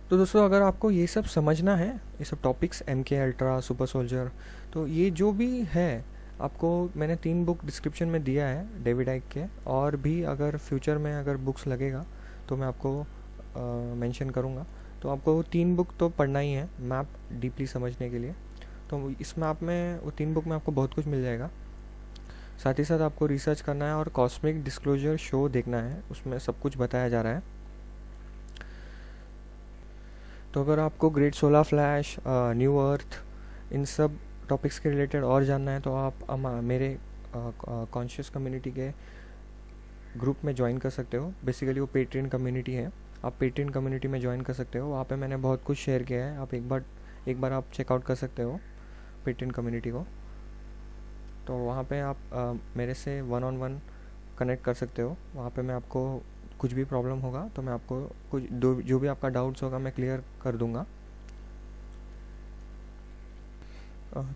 तो दोस्तों, अगर आपको ये सब समझना है, ये सब topics, MK ultra, super soldier, तो ये जो भी है आपको मैंने 3 बुक डिस्क्रिप्शन में दिया है डेविड आइक के, और भी अगर फ्यूचर में अगर बुक्स लगेगा तो मैं आपको मेंशन करूँगा। तो आपको वो 3 बुक तो पढ़ना ही है मैप डीपली समझने के लिए। तो इस मैप में, वो 3 बुक में आपको बहुत कुछ मिल जाएगा। साथ ही साथ आपको रिसर्च करना है और कॉस्मिक डिस्क्लोजर शो देखना है, उसमें सब कुछ बताया जा रहा है। तो अगर आपको ग्रेट सोलर फ्लैश, न्यू अर्थ, इन सब टॉपिक्स के रिलेटेड और जानना है तो आप मेरे कॉन्शियस कम्युनिटी के ग्रुप में ज्वाइन कर सकते हो। बेसिकली वो पेट्रियन कम्युनिटी है, आप पेट्रियन कम्युनिटी में ज्वाइन कर सकते हो। वहाँ पे मैंने बहुत कुछ शेयर किया है, आप एक बार आप चेकआउट कर सकते हो पेट्रियन कम्युनिटी को। तो वहाँ पे आप मेरे से 1-on-1 कनेक्ट कर सकते हो। वहाँ पे मैं आपको कुछ भी प्रॉब्लम होगा तो मैं आपको जो भी आपका डाउट्स होगा मैं क्लियर कर दूँगा।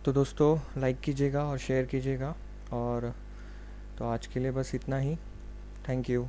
तो दोस्तों, लाइक कीजिएगा और शेयर कीजिएगा, और तो आज के लिए बस इतना ही। Thank you.